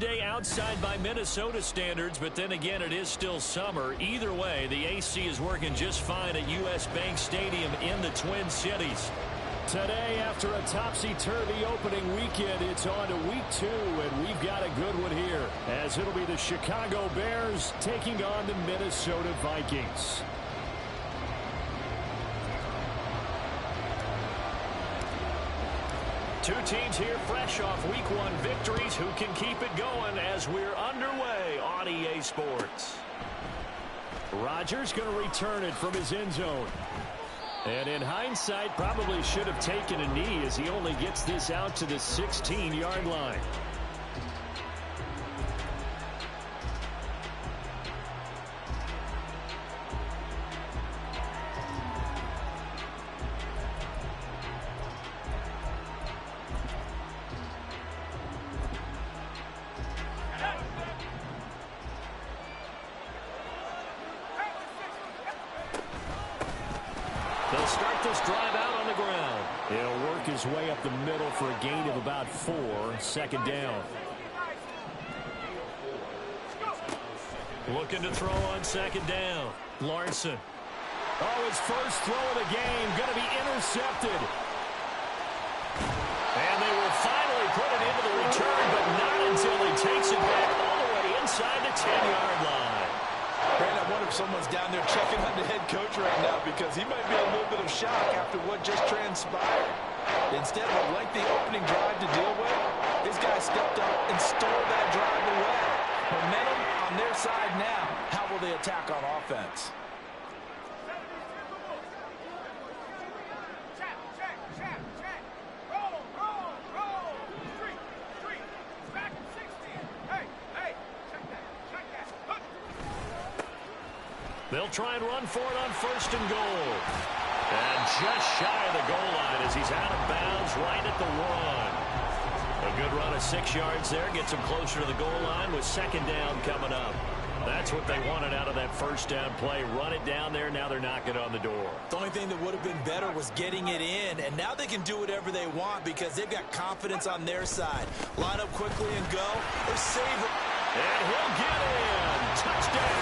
day outside by Minnesota standards, but then again, it is still summer. Either way, the AC is working just fine at U.S. Bank Stadium in the Twin Cities. Today, after a topsy-turvy opening weekend, it's on to week 2, and we've got a good one here, as it'll be the Chicago Bears taking on the Minnesota Vikings. Two teams here fresh off Week 1 victories. Who can keep it going as we're underway on EA Sports? Rodgers going to return it from his end zone. And in hindsight, probably should have taken a knee as he only gets this out to the 16-yard line. They'll start this drive out on the ground. He'll work his way up the middle for a gain of about 4, second down. Looking to throw on second down. Larson. Oh, his first throw of the game going to be intercepted. And they will finally put it into the return, but not until he takes it back all the way inside the 10-yard line. Brandon, I wonder if someone's down there checking on the head coach right now because he might be a little bit of shock after what just transpired. Instead of a lengthy opening drive to deal with, this guy stepped up and stole that drive away. Momentum on their side now. How will they attack on offense? They'll try and run for it on first and goal. And just shy of the goal line as he's out of bounds right at the 1. A good run of 6 yards there. Gets him closer to the goal line with second down coming up. That's what they wanted out of that first down play. Run it down there. Now they're knocking on the door. The only thing that would have been better was getting it in. And now they can do whatever they want because they've got confidence on their side. Line up quickly and go or save it. And he'll get in. Touchdown,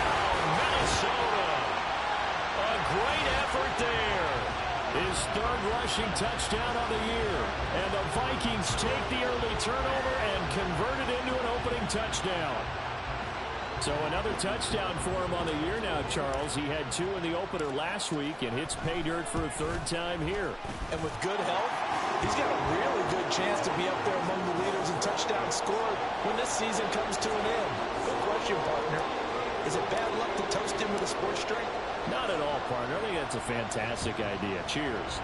Minnesota. A great effort there. His third rushing touchdown on the year. And the Vikings take the early turnover and convert it into an opening touchdown. So another touchdown for him on the year now, Charles. He had 2 in the opener last week and hits pay dirt for a 3rd time here. And with good health, he's got a really good chance to be up there among the leaders in touchdowns scored when this season comes to an end. Good question, partner. Is it bad luck to toast him with a sports drink? Not at all, partner. I think that's a fantastic idea. Cheers.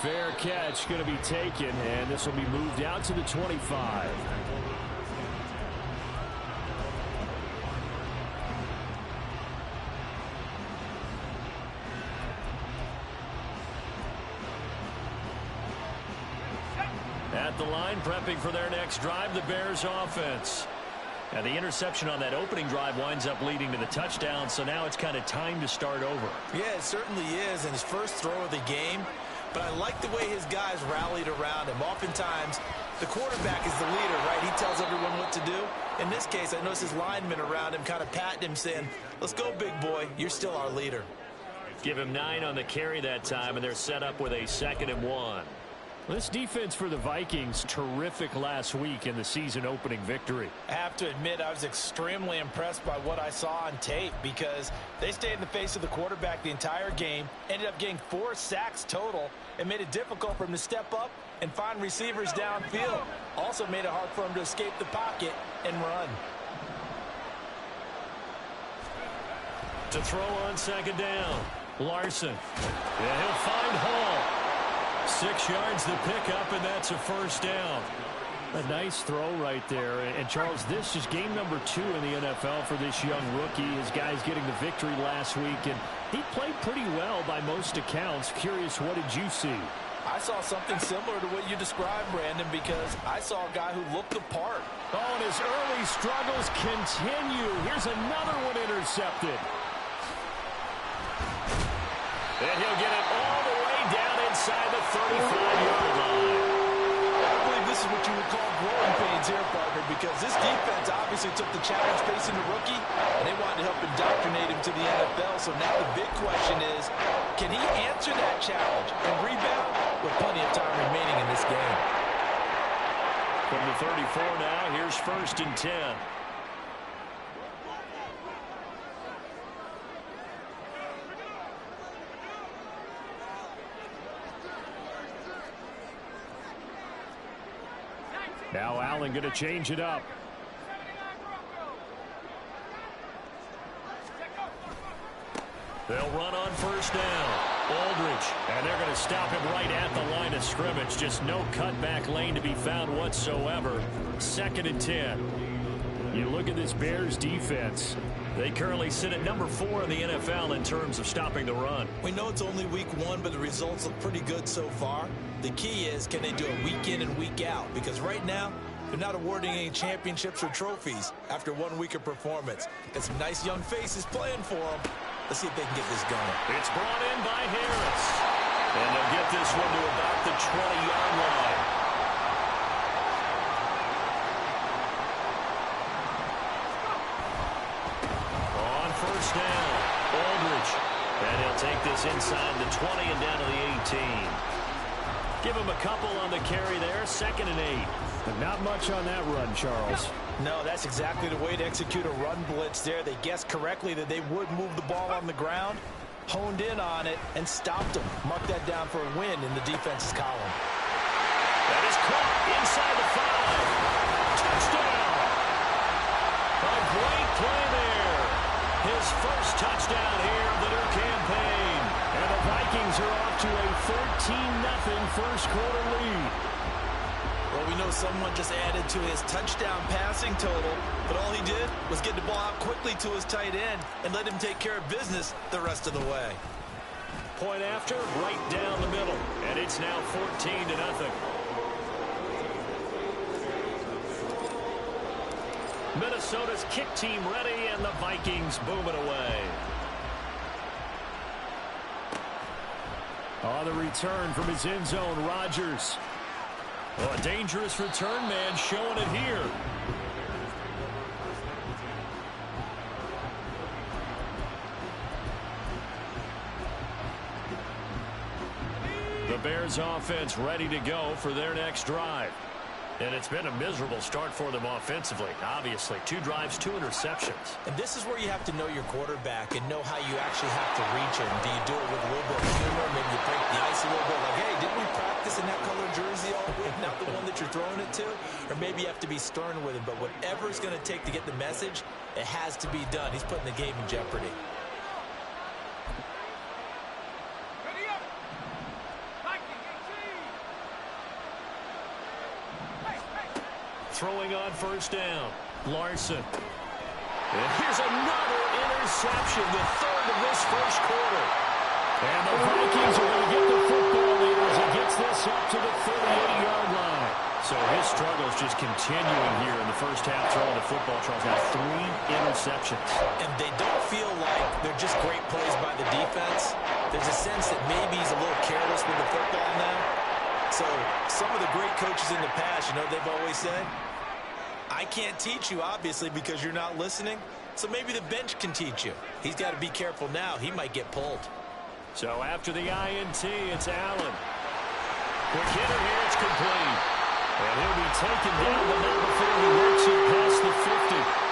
Fair catch going to be taken, and this will be moved out to the 25. At the line, prepping for their next drive, the Bears offense. And the interception on that opening drive winds up leading to the touchdown, so now it's kind of time to start over. Yeah, it certainly is, and his first throw of the game. But I like the way his guys rallied around him. Oftentimes, the quarterback is the leader, right? He tells everyone what to do. In this case, I noticed his linemen around him kind of patting him, saying, let's go, big boy. You're still our leader. Give him 9 on the carry that time, and they're set up with a 2nd and 1. This defense for the Vikings, terrific last week in the season-opening victory. I have to admit, I was extremely impressed by what I saw on tape because they stayed in the face of the quarterback the entire game, ended up getting 4 sacks total, and made it difficult for him to step up and find receivers downfield. Also made it hard for him to escape the pocket and run. To throw on second down, Larson. Yeah, he'll find Hall. 6 yards the pickup, and that's a first down. A nice throw right there. And, Charles, this is game number 2 in the NFL for this young rookie. His guys getting the victory last week, and he played pretty well by most accounts. Curious, what did you see? I saw something similar to what you described, Brandon, because I saw a guy who looked the part. Oh, and his early struggles continue. Here's another one intercepted. And he'll get it all the way down inside the 35-yard line. I believe this is what you would call growth. means here, partner, because this defense obviously took the challenge facing the rookie, and they wanted to help indoctrinate him to the NFL. So now the big question is, can he answer that challenge and rebound with plenty of time remaining in this game? From the 34 now, here's 1st and 10. Now Allen going to change it up. They'll run on 1st down. Aldridge, and they're going to stop him right at the line of scrimmage. Just no cutback lane to be found whatsoever. 2nd and 10. You look at this Bears defense. They currently sit at number 4 in the NFL in terms of stopping the run. We know it's only week 1, but the results look pretty good so far. The key is, can they do it week in and week out? Because right now, they're not awarding any championships or trophies after 1 week of performance. Got some nice young faces playing for them. Let's see if they can get this going. It's brought in by Harris. And they'll get this one to about the 20-yard line. On 1st down, Aldridge. And he'll take this inside the 20 and down to the 18. Give him a couple on the carry there. 2nd and 8. But not much on that run, Charles. No, that's exactly the way to execute a run blitz there. They guessed correctly that they would move the ball on the ground, honed in on it, and stopped them. Mark that down for a win in the defense's column. That is caught inside the 5. Touchdown! A great play there. His first touchdown here of the new campaign. And the Vikings are off to a 13-0 first quarter lead. Well, we know someone just added to his touchdown passing total, but all he did was get the ball out quickly to his tight end and let him take care of business the rest of the way. Point after, right down the middle, and it's now 14-0. Minnesota's kick team ready, and the Vikings boom it away. On the return from his end zone, Rodgers. Oh, a dangerous return man showing it here. The Bears offense ready to go for their next drive. And it's been a miserable start for them offensively. Obviously, 2 drives, 2 interceptions. And this is where you have to know your quarterback and know how you actually have to reach him. Do you do it with a little bit of humor? Maybe you break the ice a little bit. Like, hey, didn't we practice in that color jersey all week? Not the one that you're throwing it to? Or maybe you have to be stern with him. But whatever it's going to take to get the message, it has to be done. He's putting the game in jeopardy. Throwing on 1st down. Larson. And here's another interception, the 3rd of this first quarter. And the Vikings are going to get the football lead as he gets this up to the 38-yard line. So his struggles just continuing here in the first half throwing the football. Charles got 3 interceptions. And they don't feel like they're just great plays by the defense. There's a sense that maybe he's a little careless with the football now. So some of the great coaches in the past, you know, they've always said, I can't teach you, obviously, because you're not listening. So maybe the bench can teach you. He's got to be careful now. He might get pulled. So after the INT, it's Allen. Quick hitter here, it's complete. And he'll be taken down, but not before he works it past the 50.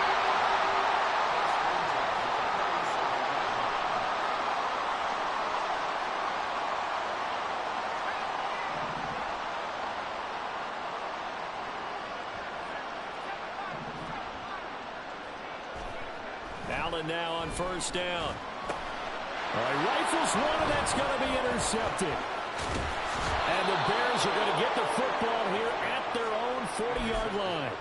Allen now on 1st down. All right, rifles one, and that's going to be intercepted. And the Bears are going to get the football here at their own 40-yard line.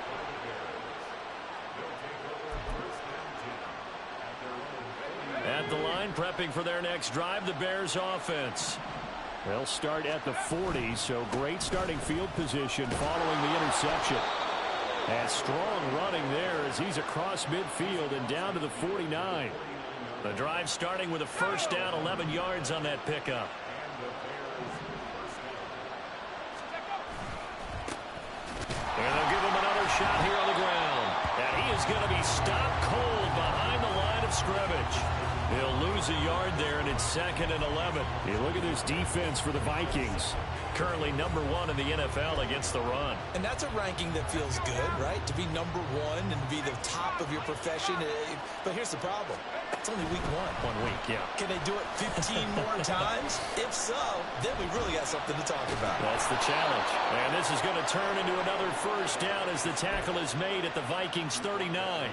At the line, prepping for their next drive, the Bears offense. They'll start at the 40, so great starting field position following the interception. And strong running there as he's across midfield and down to the 49. The drive starting with a 1st down, 11 yards on that pickup. And they'll give him another shot here on the ground. And he is going to be stopped cold behind the line of scrimmage. He'll lose a yard there, and it's 2nd and 11. You look at this defense for the Vikings. Currently #1 in the NFL against the run. And that's a ranking that feels good, right? To be #1 and be the top of your profession. But here's the problem. It's only week 1. 1 week, yeah. Can they do it 15 more times? If so, then we really got something to talk about. That's the challenge. And this is going to turn into another first down as the tackle is made at the Vikings 39.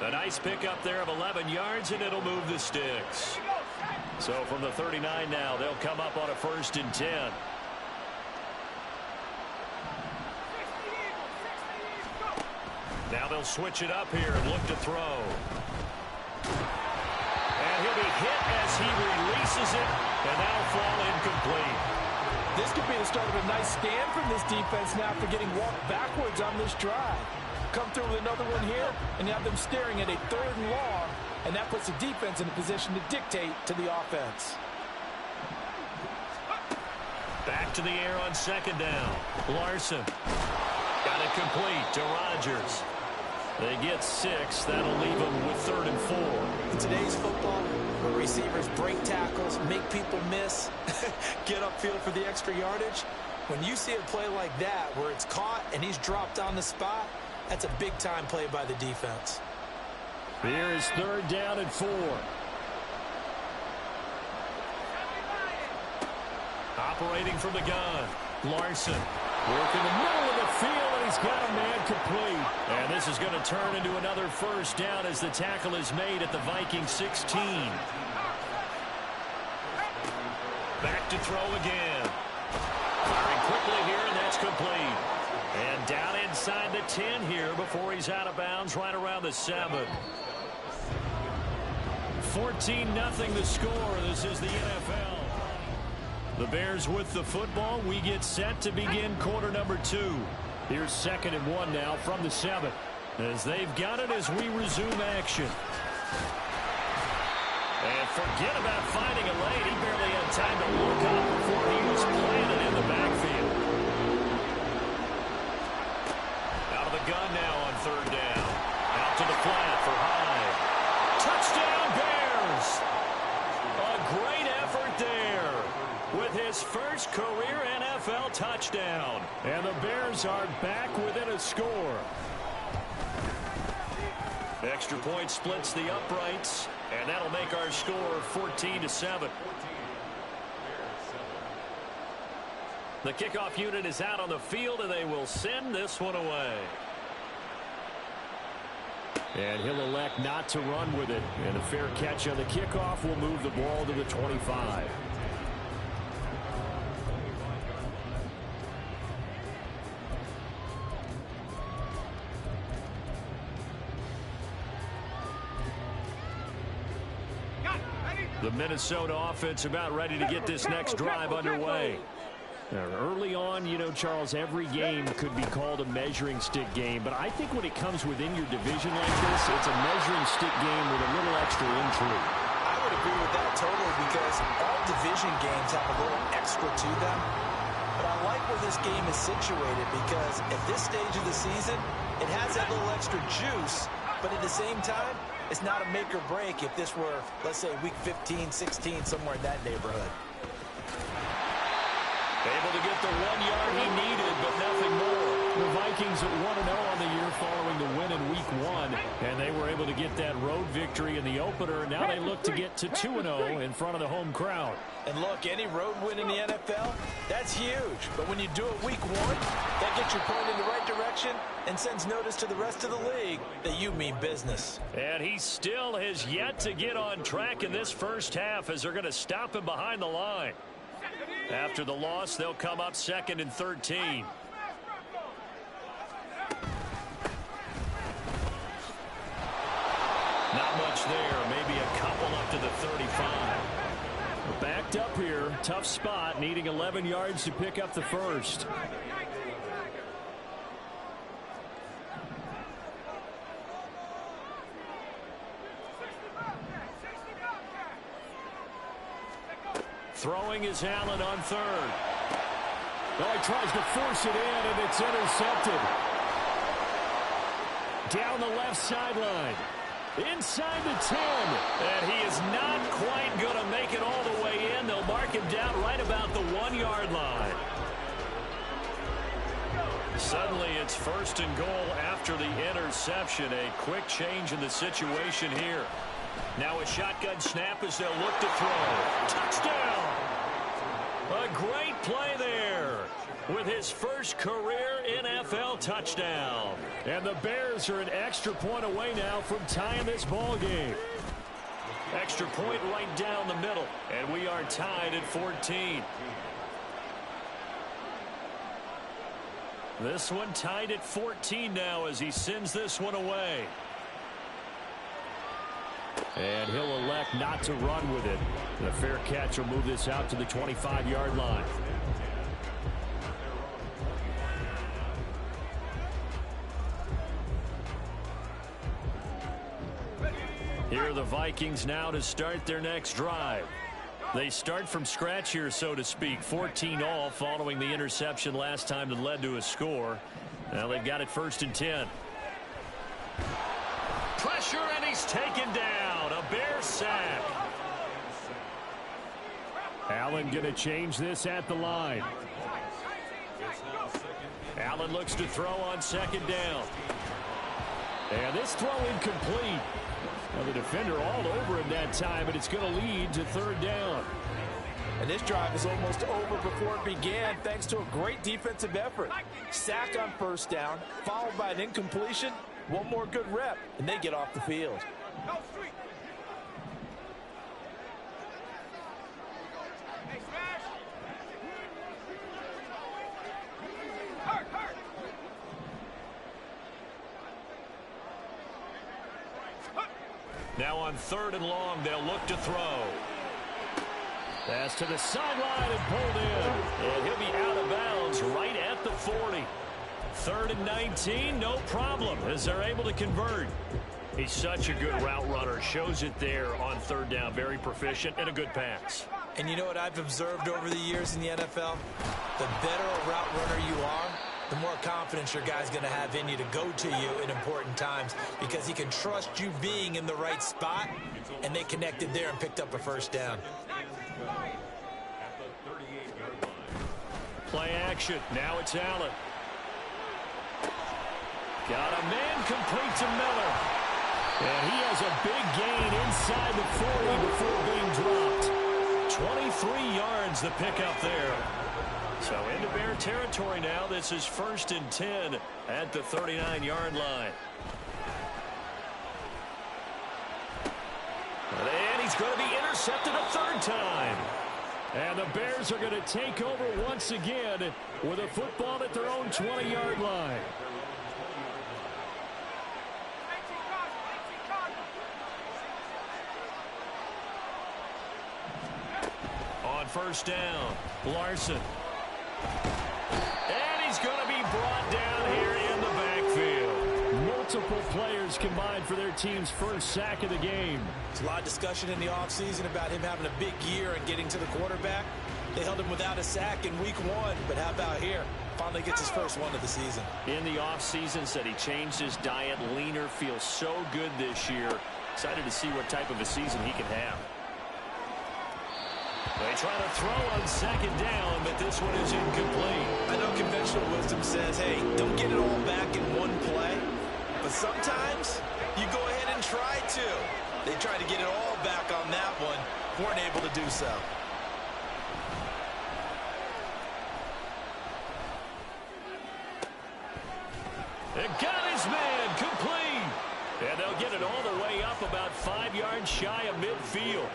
A nice pickup there of 11 yards, and it'll move the sticks. So from the 39 now, they'll come up on a 1st and 10. Now they'll switch it up here and look to throw. And he'll be hit as he releases it, and that'll fall incomplete. This could be the start of a nice stand from this defense now after getting walked backwards on this drive. Come through with another one here, and you have them staring at a 3rd and long, and that puts the defense in a position to dictate to the offense. Back to the air on 2nd down. Larson. Got it complete to Rodgers. They get 6. That'll leave them with 3rd and 4. In today's football, where receivers break tackles, make people miss, get upfield for the extra yardage, when you see a play like that where it's caught and he's dropped on the spot, that's a big-time play by the defense. Here is 3rd down and 4. Operating from the gun. Larson. Work in the middle of the field, and he's got a man complete. And this is going to turn into another first down as the tackle is made at the Vikings 16. Back to throw again. Firing quickly here, and that's complete. And down inside the 10 here before he's out of bounds right around the 7. 14-0 the score. This is the NFL. The Bears with the football. We get set to begin quarter number 2. Here's 2nd and 1 now from the 7. As they've got it as we resume action. And forget about finding a lane. He barely had time to look up before he was planted in the backfield. Out of the gun now on 3rd down. Out to the flat for Hyde. Touchdown Bears! A great effort there with his first career NFL touchdown. And the Bears are back within a score. Extra point splits the uprights, and that'll make our score 14-7. The kickoff unit is out on the field, and they will send this one away. And he'll elect not to run with it. And a fair catch on the kickoff will move the ball to the 25. The Minnesota offense about ready to get this next drive underway. Early on, you know, Charles, every game could be called a measuring stick game. But I think when it comes within your division like this, it's a measuring stick game with a little extra intrigue. I would agree with that totally because all division games have a little extra to them. But I like where this game is situated because at this stage of the season, it has that little extra juice. But at the same time, it's not a make or break if this were, let's say, week 15, 16, somewhere in that neighborhood. Able to get the 1 yard he needed, but nothing more. The Vikings at 1-0 on the year following the win in week 1. And they were able to get that road victory in the opener. Now they look to get to 2-0 in front of the home crowd. And look, any road win in the NFL, that's huge. But when you do it week 1, that gets you pointed in the right direction and sends notice to the rest of the league that you mean business. And he still has yet to get on track in this first half as they're going to stop him behind the line. After the loss, they'll come up 2nd and 13. Not much there. Maybe a couple up to the 35. Backed up here. Tough spot. Needing 11 yards to pick up the first. Throwing is Allen on 3rd. Oh, he tries to force it in, and it's intercepted. Down the left sideline. Inside the 10. And he is not quite going to make it all the way in. They'll mark him down right about the 1-yard line. Suddenly it's 1st and goal after the interception. A quick change in the situation here. Now a shotgun snap as they'll look to throw. Touchdown! A great play there with his first career NFL touchdown. And the Bears are an extra point away now from tying this ball game. Extra point right down the middle. And we are tied at 14. This one tied at 14 now as he sends this one away. And he'll elect not to run with it. The fair catch will move this out to the 25-yard line. Here are the Vikings now to start their next drive. They start from scratch here, so to speak. 14 all following the interception last time that led to a score. Now they've got it 1st and 10. Pressure, and he's taken down. A Bear sack. Allen going to change this at the line. Allen looks to throw on 2nd down. And this throw incomplete. Now the defender all over him that time, but it's going to lead to 3rd down. And this drive is almost over before it began thanks to a great defensive effort. Sack on 1st down, followed by an incompletion. One more good rep, and they get off the field. Now on 3rd and long, they'll look to throw. Pass to the sideline and pulled in. And he'll be out of bounds right at the 40. 3rd and 19, no problem, as they're able to convert. He's such a good route runner. Shows it there on 3rd down. Very proficient and a good pass. And you know what I've observed over the years in the NFL? The better a route runner you are, the more confidence your guy's going to have in you to go to you in important times because he can trust you being in the right spot, and they connected there and picked up a 1st down. Play action. Now it's Allen. Got a man complete to Miller. And he has a big gain inside the 40 before being dropped. 23 yards the pickup there. So into Bear territory now. This is 1st and 10 at the 39-yard line. And he's going to be intercepted a 3rd time. And the Bears are going to take over once again with a football at their own 20-yard line. On 1st down, Larson. And he's going to be brought down here in the backfield. Multiple players combined for their team's 1st sack of the game. There's a lot of discussion in the offseason about him having a big year and getting to the quarterback. They held him without a sack in week 1, but how about here? Finally gets his first one of the season. In the offseason, said he changed his diet, leaner, feels so good this year. Excited to see what type of a season he can have. They try to throw on 2nd down, but this one is incomplete. I know conventional wisdom says, hey, don't get it all back in one play. But sometimes you go ahead and try to. They tried to get it all back on that one. Weren't able to do so. It got his man complete. And they'll get it all the way up about 5 yards shy of midfield.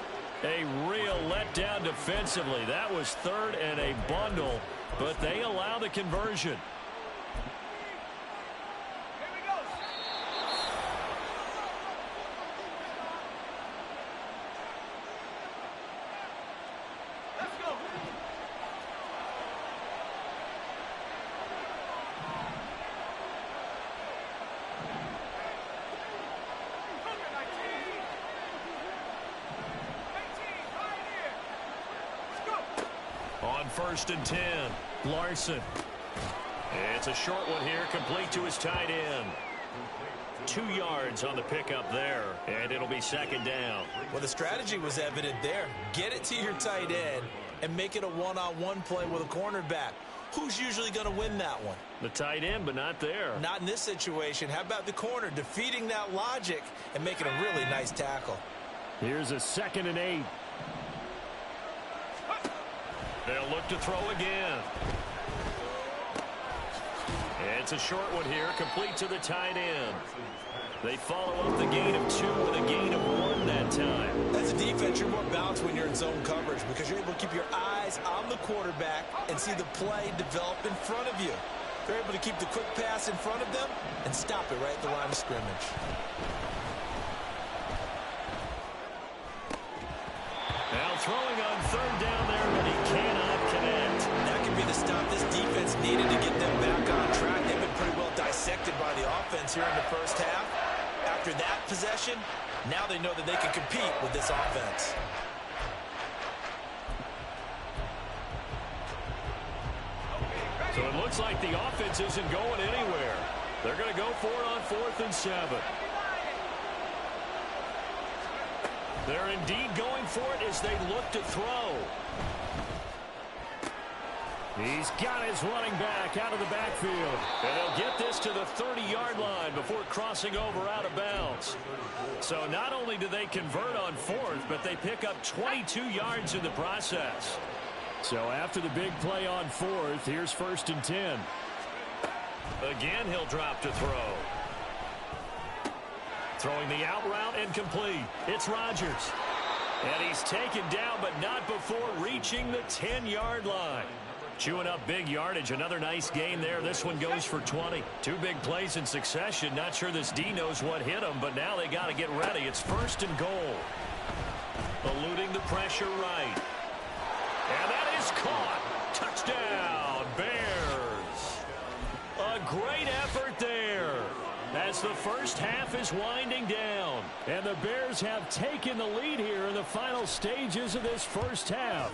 A real letdown defensively. That was 3rd and a bundle, but they allow the conversion. On 1st and 10, Larson. It's a short one here, complete to his tight end. 2 yards on the pickup there, and it'll be second down. Well, the strategy was evident there. Get it to your tight end and make it a one-on-one play with a cornerback. Who's usually going to win that one? The tight end, but not there. Not in this situation. How about the corner defeating that logic and making a really nice tackle? Here's a 2nd and 8. They'll look to throw again. It's a short one here, complete to the tight end. They follow up the gain of 2 with a gain of 1 that time. As a defense, you're more balanced when you're in zone coverage because you're able to keep your eyes on the quarterback and see the play develop in front of you. They're able to keep the quick pass in front of them and stop it right at the line of scrimmage. Now throwing on 3rd down there, but he cannot connect. That could be the stop this defense needed to get them back on track. They've been pretty well dissected by the offense here in the first half. After that possession, now they know that they can compete with this offense. So it looks like the offense isn't going anywhere. They're going to go for it on 4th and 7. They're indeed going for it as they look to throw. He's got his running back out of the backfield. And they'll get this to the 30-yard line before crossing over out of bounds. So not only do they convert on 4th, but they pick up 22 yards in the process. So after the big play on 4th, here's 1st and 10. Again, he'll drop to throw. Throwing the out route and complete. It's Rodgers. And he's taken down, but not before reaching the 10-yard line. Chewing up big yardage. Another nice gain there. This one goes for 20. 2 big plays in succession. Not sure this D knows what hit him, but now they got to get ready. It's 1st and goal. Eluding the pressure right. And that is caught. Touchdown, Bears. A great effort there as the first half is winding down. And the Bears have taken the lead here in the final stages of this first half.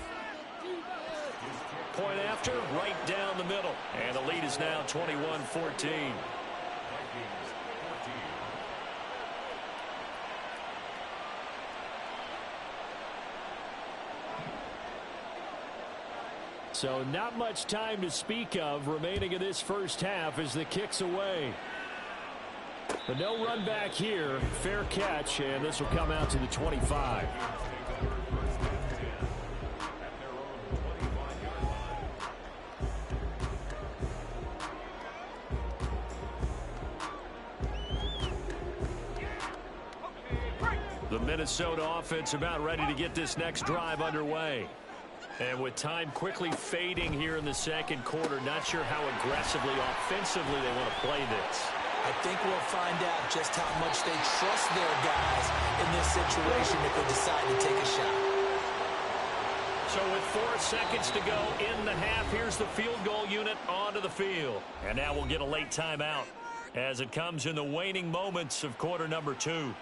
Point after, right down the middle. And the lead is now 21-14. So not much time to speak of remaining in this first half as the kick's away. But no run back here. Fair catch, and this will come out to the 25. The Minnesota offense about ready to get this next drive underway. And with time quickly fading here in the second quarter, not sure how aggressively, offensively they want to play this. I think we'll find out just how much they trust their guys in this situation if they decide to take a shot. So with 4 seconds to go in the half, here's the field goal unit onto the field. And now we'll get a late timeout as it comes in the waning moments of quarter number 2.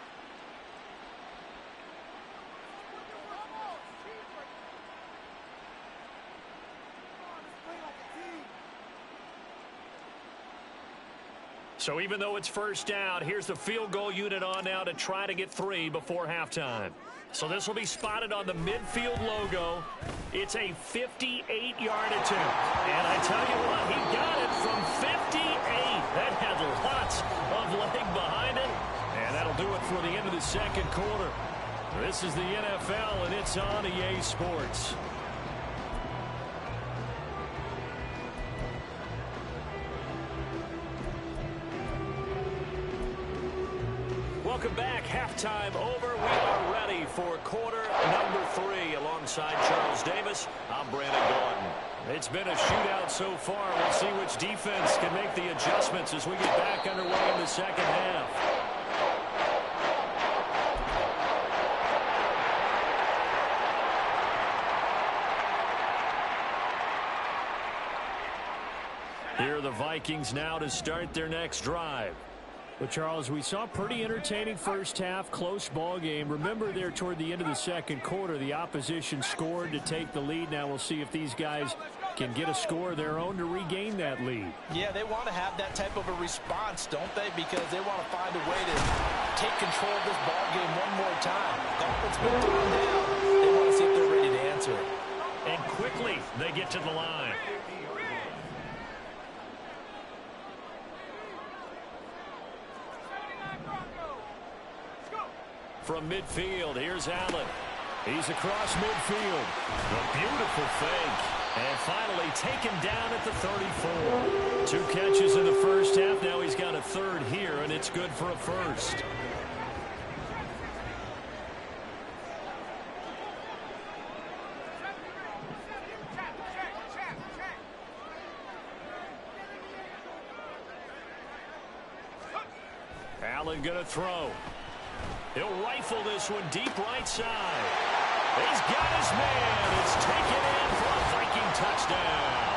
So even though it's first down, here's the field goal unit on now to try to get 3 before halftime. So this will be spotted on the midfield logo. It's a 58-yard attempt. And I tell you what, he got it from 58. That had lots of leg behind it. And that'll do it for the end of the second quarter. This is the NFL, and it's on EA Sports. Welcome back. Halftime over. We are ready for quarter number 3 alongside Charles Davis. I'm Brandon Gordon. It's been a shootout so far. We'll see which defense can make the adjustments as we get back underway in the second half. Here are the Vikings now to start their next drive. Well, Charles, we saw a pretty entertaining first half, close ball game. Remember there toward the end of the second quarter, the opposition scored to take the lead. Now we'll see if these guys can get a score of their own to regain that lead. Yeah, they want to have that type of a response, don't they? Because they want to find a way to take control of this ball game one more time. The offense been thrown down. They want to see if they're ready to answer it. And quickly, they get to the line. From midfield, here's Allen. He's across midfield. A beautiful fake. And finally taken down at the 34. 2 catches in the first half. Now he's got a third here, and it's good for a first. Allen gonna throw. He'll rifle this one deep right side. He's got his man. It's taken in for a Viking touchdown.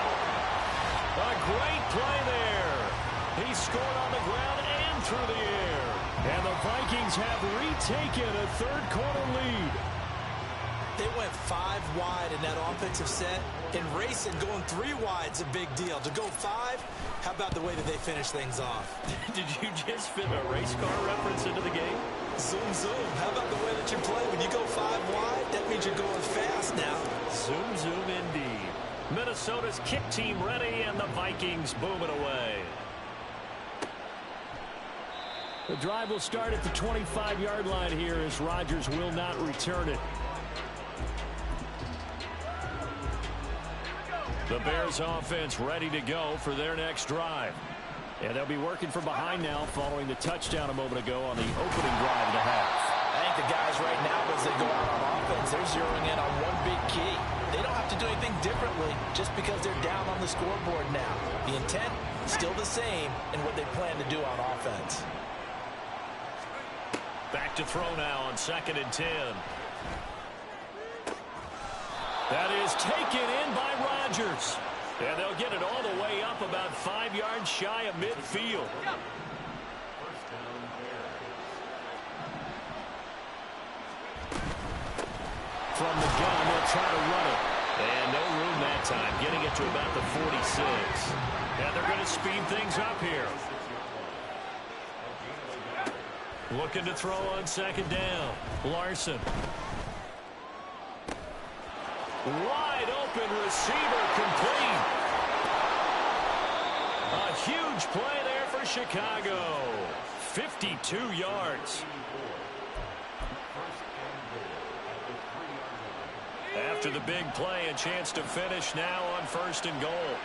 A great play there. He scored on the ground and through the air. And the Vikings have retaken a third-quarter lead. They went 5 wide in that offensive set. In racing, going 3 wide's a big deal. To go 5, how about the way that they finish things off? Did you just fit a race car reference into the game? Zoom, zoom. How about the way that you play? When you go 5 wide, that means you're going fast now. Zoom, zoom indeed. Minnesota's kick team ready, and the Vikings boom it away. The drive will start at the 25-yard line here as Rodgers will not return it. The Bears offense ready to go for their next drive. And they'll be working from behind now following the touchdown a moment ago on the opening drive of the half. I think the guys right now, as they go out on offense, they're zeroing in on one big key. They don't have to do anything differently just because they're down on the scoreboard now. The intent still the same in what they plan to do on offense. Back to throw now on 2nd and 10. That is taken in by Rodgers. And they'll get it all the way up about 5 yards shy of midfield. From the gun, they'll try to run it. And no room that time, getting it to about the 46. And they're going to speed things up here. Looking to throw on 2nd down. Larson. Wide open receiver complete. A huge play there for Chicago. 52 yards. After the big play, a chance to finish now on 1st and goal.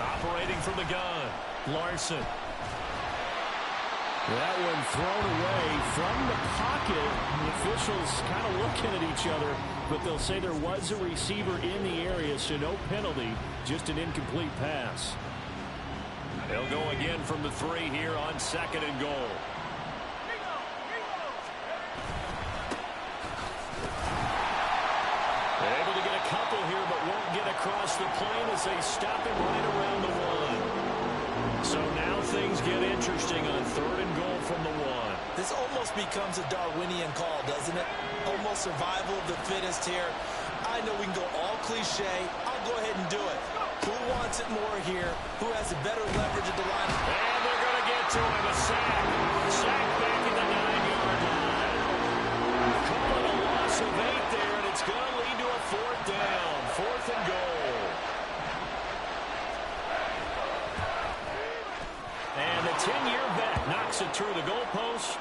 Operating from the gun, Larson. That one thrown away from the pocket. The officials kind of looking at each other, but they'll say there was a receiver in the area, so no penalty, just an incomplete pass. They'll go again from the 3 here on 2nd and goal. Able to get a couple here, but won't get across the plane as they stop him right around the 1. So now things get interesting on 3rd and goal from the 1. This almost becomes a Darwinian call, doesn't it? Almost survival of the fittest here. I know we can go all cliche. I'll go ahead and do it. Who wants it more here? Who has a better leverage at the line? And they're going to get to him. A sack. Sack back at the 9-yard line. Calling a loss of 8 there, and it's going to lead to a 4th down. 4th and goal. And the 10-year vet knocks it through the goalpost.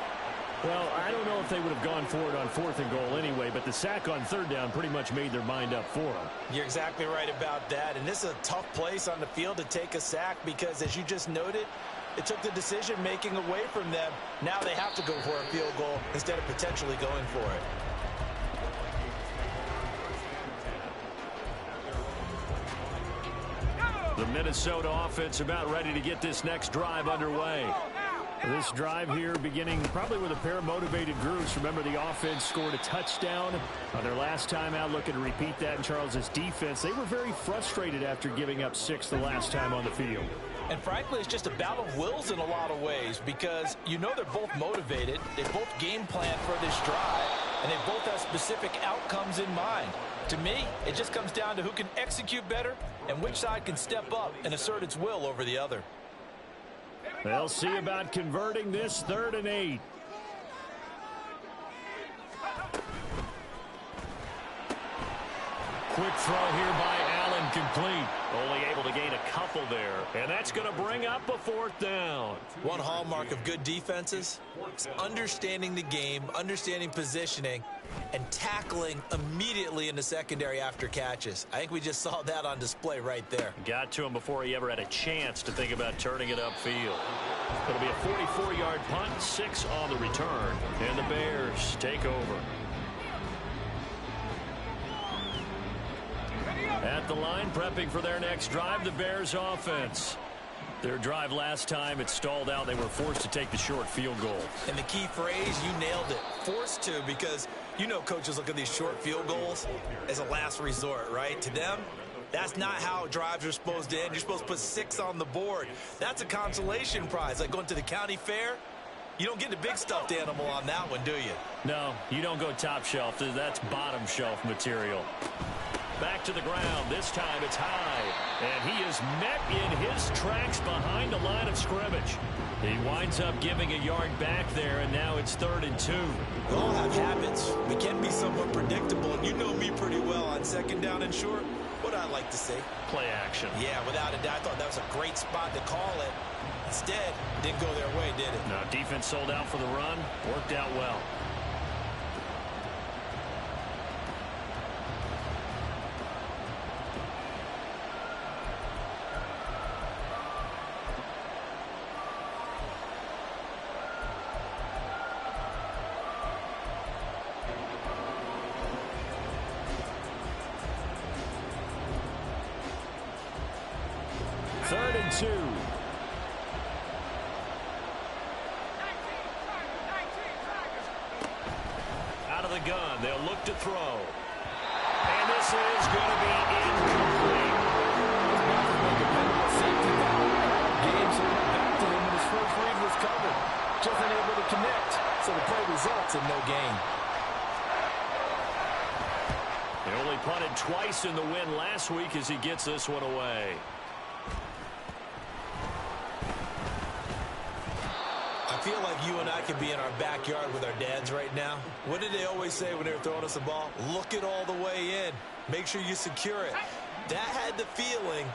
Well, I don't know if they would have gone for it on 4th and goal anyway, but the sack on 3rd down pretty much made their mind up for them. You're exactly right about that. And this is a tough place on the field to take a sack because, as you just noted, it took the decision-making away from them. Now they have to go for a field goal instead of potentially going for it. The Minnesota offense about ready to get this next drive underway. This drive here beginning probably with a pair of motivated groups. Remember, the offense scored a touchdown on their last time out, looking to repeat that in Charles's defense. They were very frustrated after giving up 6 the last time on the field. And frankly, it's just a battle of wills in a lot of ways because you know they're both motivated. They both game plan for this drive, and they both have specific outcomes in mind. To me, it just comes down to who can execute better and which side can step up and assert its will over the other. They'll see about converting this 3rd and 8. Quick throw here by Allen, complete. Only able to gain a couple there, and that's going to bring up a 4th down. One hallmark of good defenses is understanding the game, understanding positioning, and tackling immediately in the secondary after catches. I think we just saw that on display right there. Got to him before he ever had a chance to think about turning it upfield. It'll be a 44-yard punt, 6 on the return, and the Bears take over. At the line, prepping for their next drive, the Bears offense. Their drive last time, it stalled out. They were forced to take the short field goal. And the key phrase, you nailed it. Forced to, because you know coaches look at these short field goals as a last resort, right? To them, that's not how drives are supposed to end. You're supposed to put 6 on the board. That's a consolation prize, like going to the county fair. You don't get the big stuffed animal on that one, do you? No, you don't go top shelf. That's bottom shelf material. Back to the ground. This time it's high. And he is met in his tracks behind the line of scrimmage. He winds up giving a yard back there, and now it's 3rd and 2. We all have habits. We can be somewhat predictable, and you know me pretty well on 2nd down and short. What I like to see. Play action. Yeah, without a doubt. I thought that was a great spot to call it. Instead, it didn't go their way, did it? No, defense sold out for the run. Worked out well. Out of the gun, they'll look to throw. And this is going to be incomplete. Games went back to him when his first read was covered. Just unable to connect, so the play results in no gain. He only punted twice in the win last week as he gets this one away. I feel like you and I could be in our backyard with our dads right now. What did they always say when they were throwing us a ball? Look it all the way in. Make sure you secure it. That had the feeling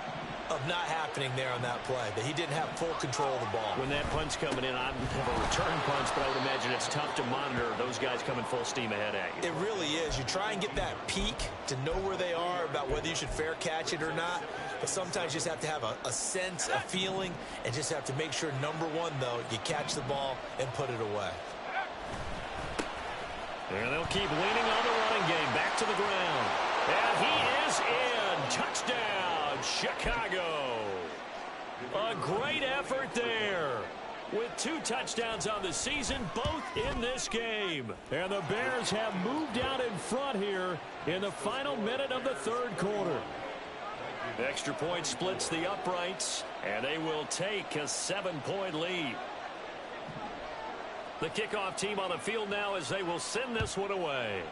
of not happening there on that play, that he didn't have full control of the ball. When that punt's coming in, I don't have a return punch, but I would imagine it's tough to monitor those guys coming full steam ahead at you. It really is. You try and get that peek to know where they are, about whether you should fair catch it or not. But sometimes you just have to have a sense, a feeling, and just have to make sure, number one, though, you catch the ball and put it away. And they'll keep leaning on the running game. Back to the ground. And he is in. Touchdown, Chicago. A great effort there. With 2 touchdowns on the season, both in this game. And the Bears have moved out in front here in the final minute of the 3rd quarter. Extra point splits the uprights, and they will take a 7-point lead. The kickoff team on the field now as they will send this one away.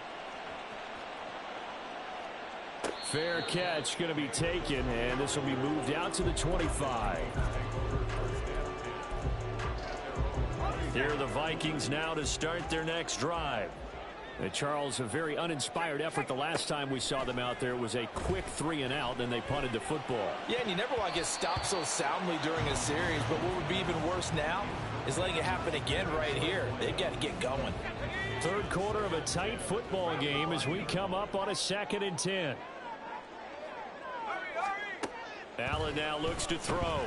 Fair catch going to be taken, and this will be moved out to the 25. Here are the Vikings now to start their next drive. And Charles, a very uninspired effort the last time we saw them out there. It was a quick 3 and out, then they punted the football. Yeah, and you never want to get stopped so soundly during a series, but what would be even worse now is letting it happen again right here. They've got to get going. 3rd quarter of a tight football game as we come up on a 2nd and 10. Allen now looks to throw.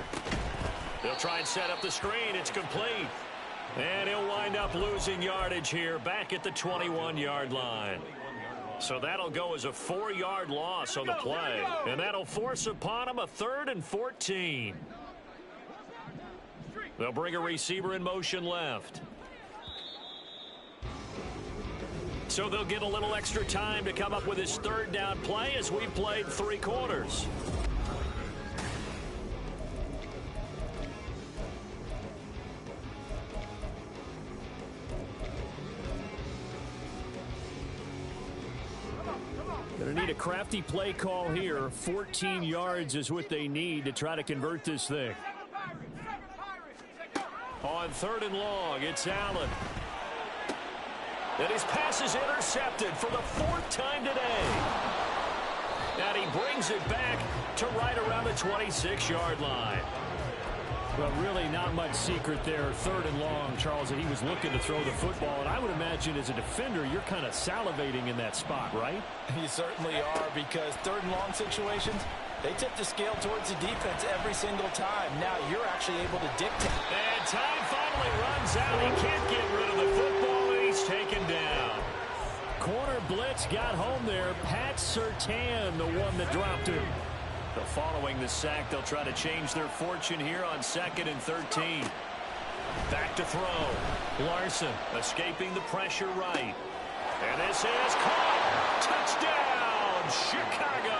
They'll try and set up the screen. It's complete. And he'll wind up losing yardage here back at the 21-yard line. So that'll go as a 4-yard loss on the play. And that'll force upon him a 3rd and 14. They'll bring a receiver in motion left. So they'll get a little extra time to come up with his 3rd down play as we've played 3 quarters. Going to need a crafty play call here. 14 yards is what they need to try to convert this thing. On 3rd and long, it's Allen. And his pass is intercepted for the 4th time today. And he brings it back to right around the 26-yard line. Well, really not much secret there. 3rd and long, Charles, and he was looking to throw the football. And I would imagine as a defender, you're kind of salivating in that spot, right? You certainly are, because 3rd and long situations, they tip the scale towards the defense every single time. Now you're actually able to dictate. And time finally runs out. He can't get rid of the football, and he's taken down. Corner blitz got home there. Pat Surtain, the one that dropped him. Following the sack, they'll try to change their fortune here on 2nd and 13. Back to throw. Larson escaping the pressure right. And this is caught. Touchdown, Chicago.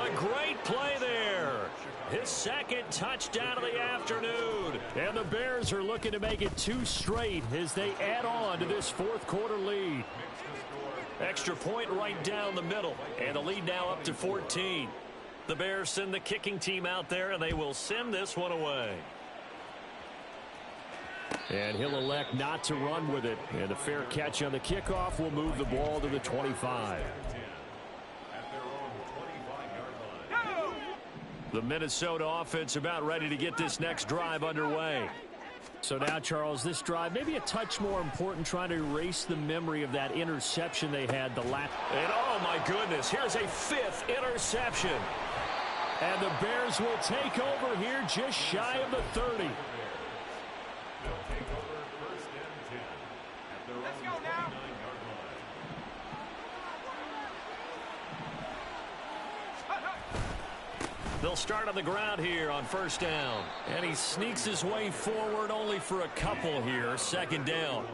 A great play there. His 2nd touchdown of the afternoon. And the Bears are looking to make it 2 straight as they add on to this 4th quarter lead. Extra point right down the middle. And the lead now up to 14. The Bears send the kicking team out there, and they will send this one away. And he'll elect not to run with it. And a fair catch on the kickoff will move the ball to the 25. The Minnesota offense about ready to get this next drive underway. So now, Charles, this drive maybe a touch more important, trying to erase the memory of that interception they had the last. And oh my goodness, here's a 5th interception. And the Bears will take over here just shy of the 30. Let's go now. They'll start on the ground here on 1st down. And he sneaks his way forward only for a couple here. 2nd down.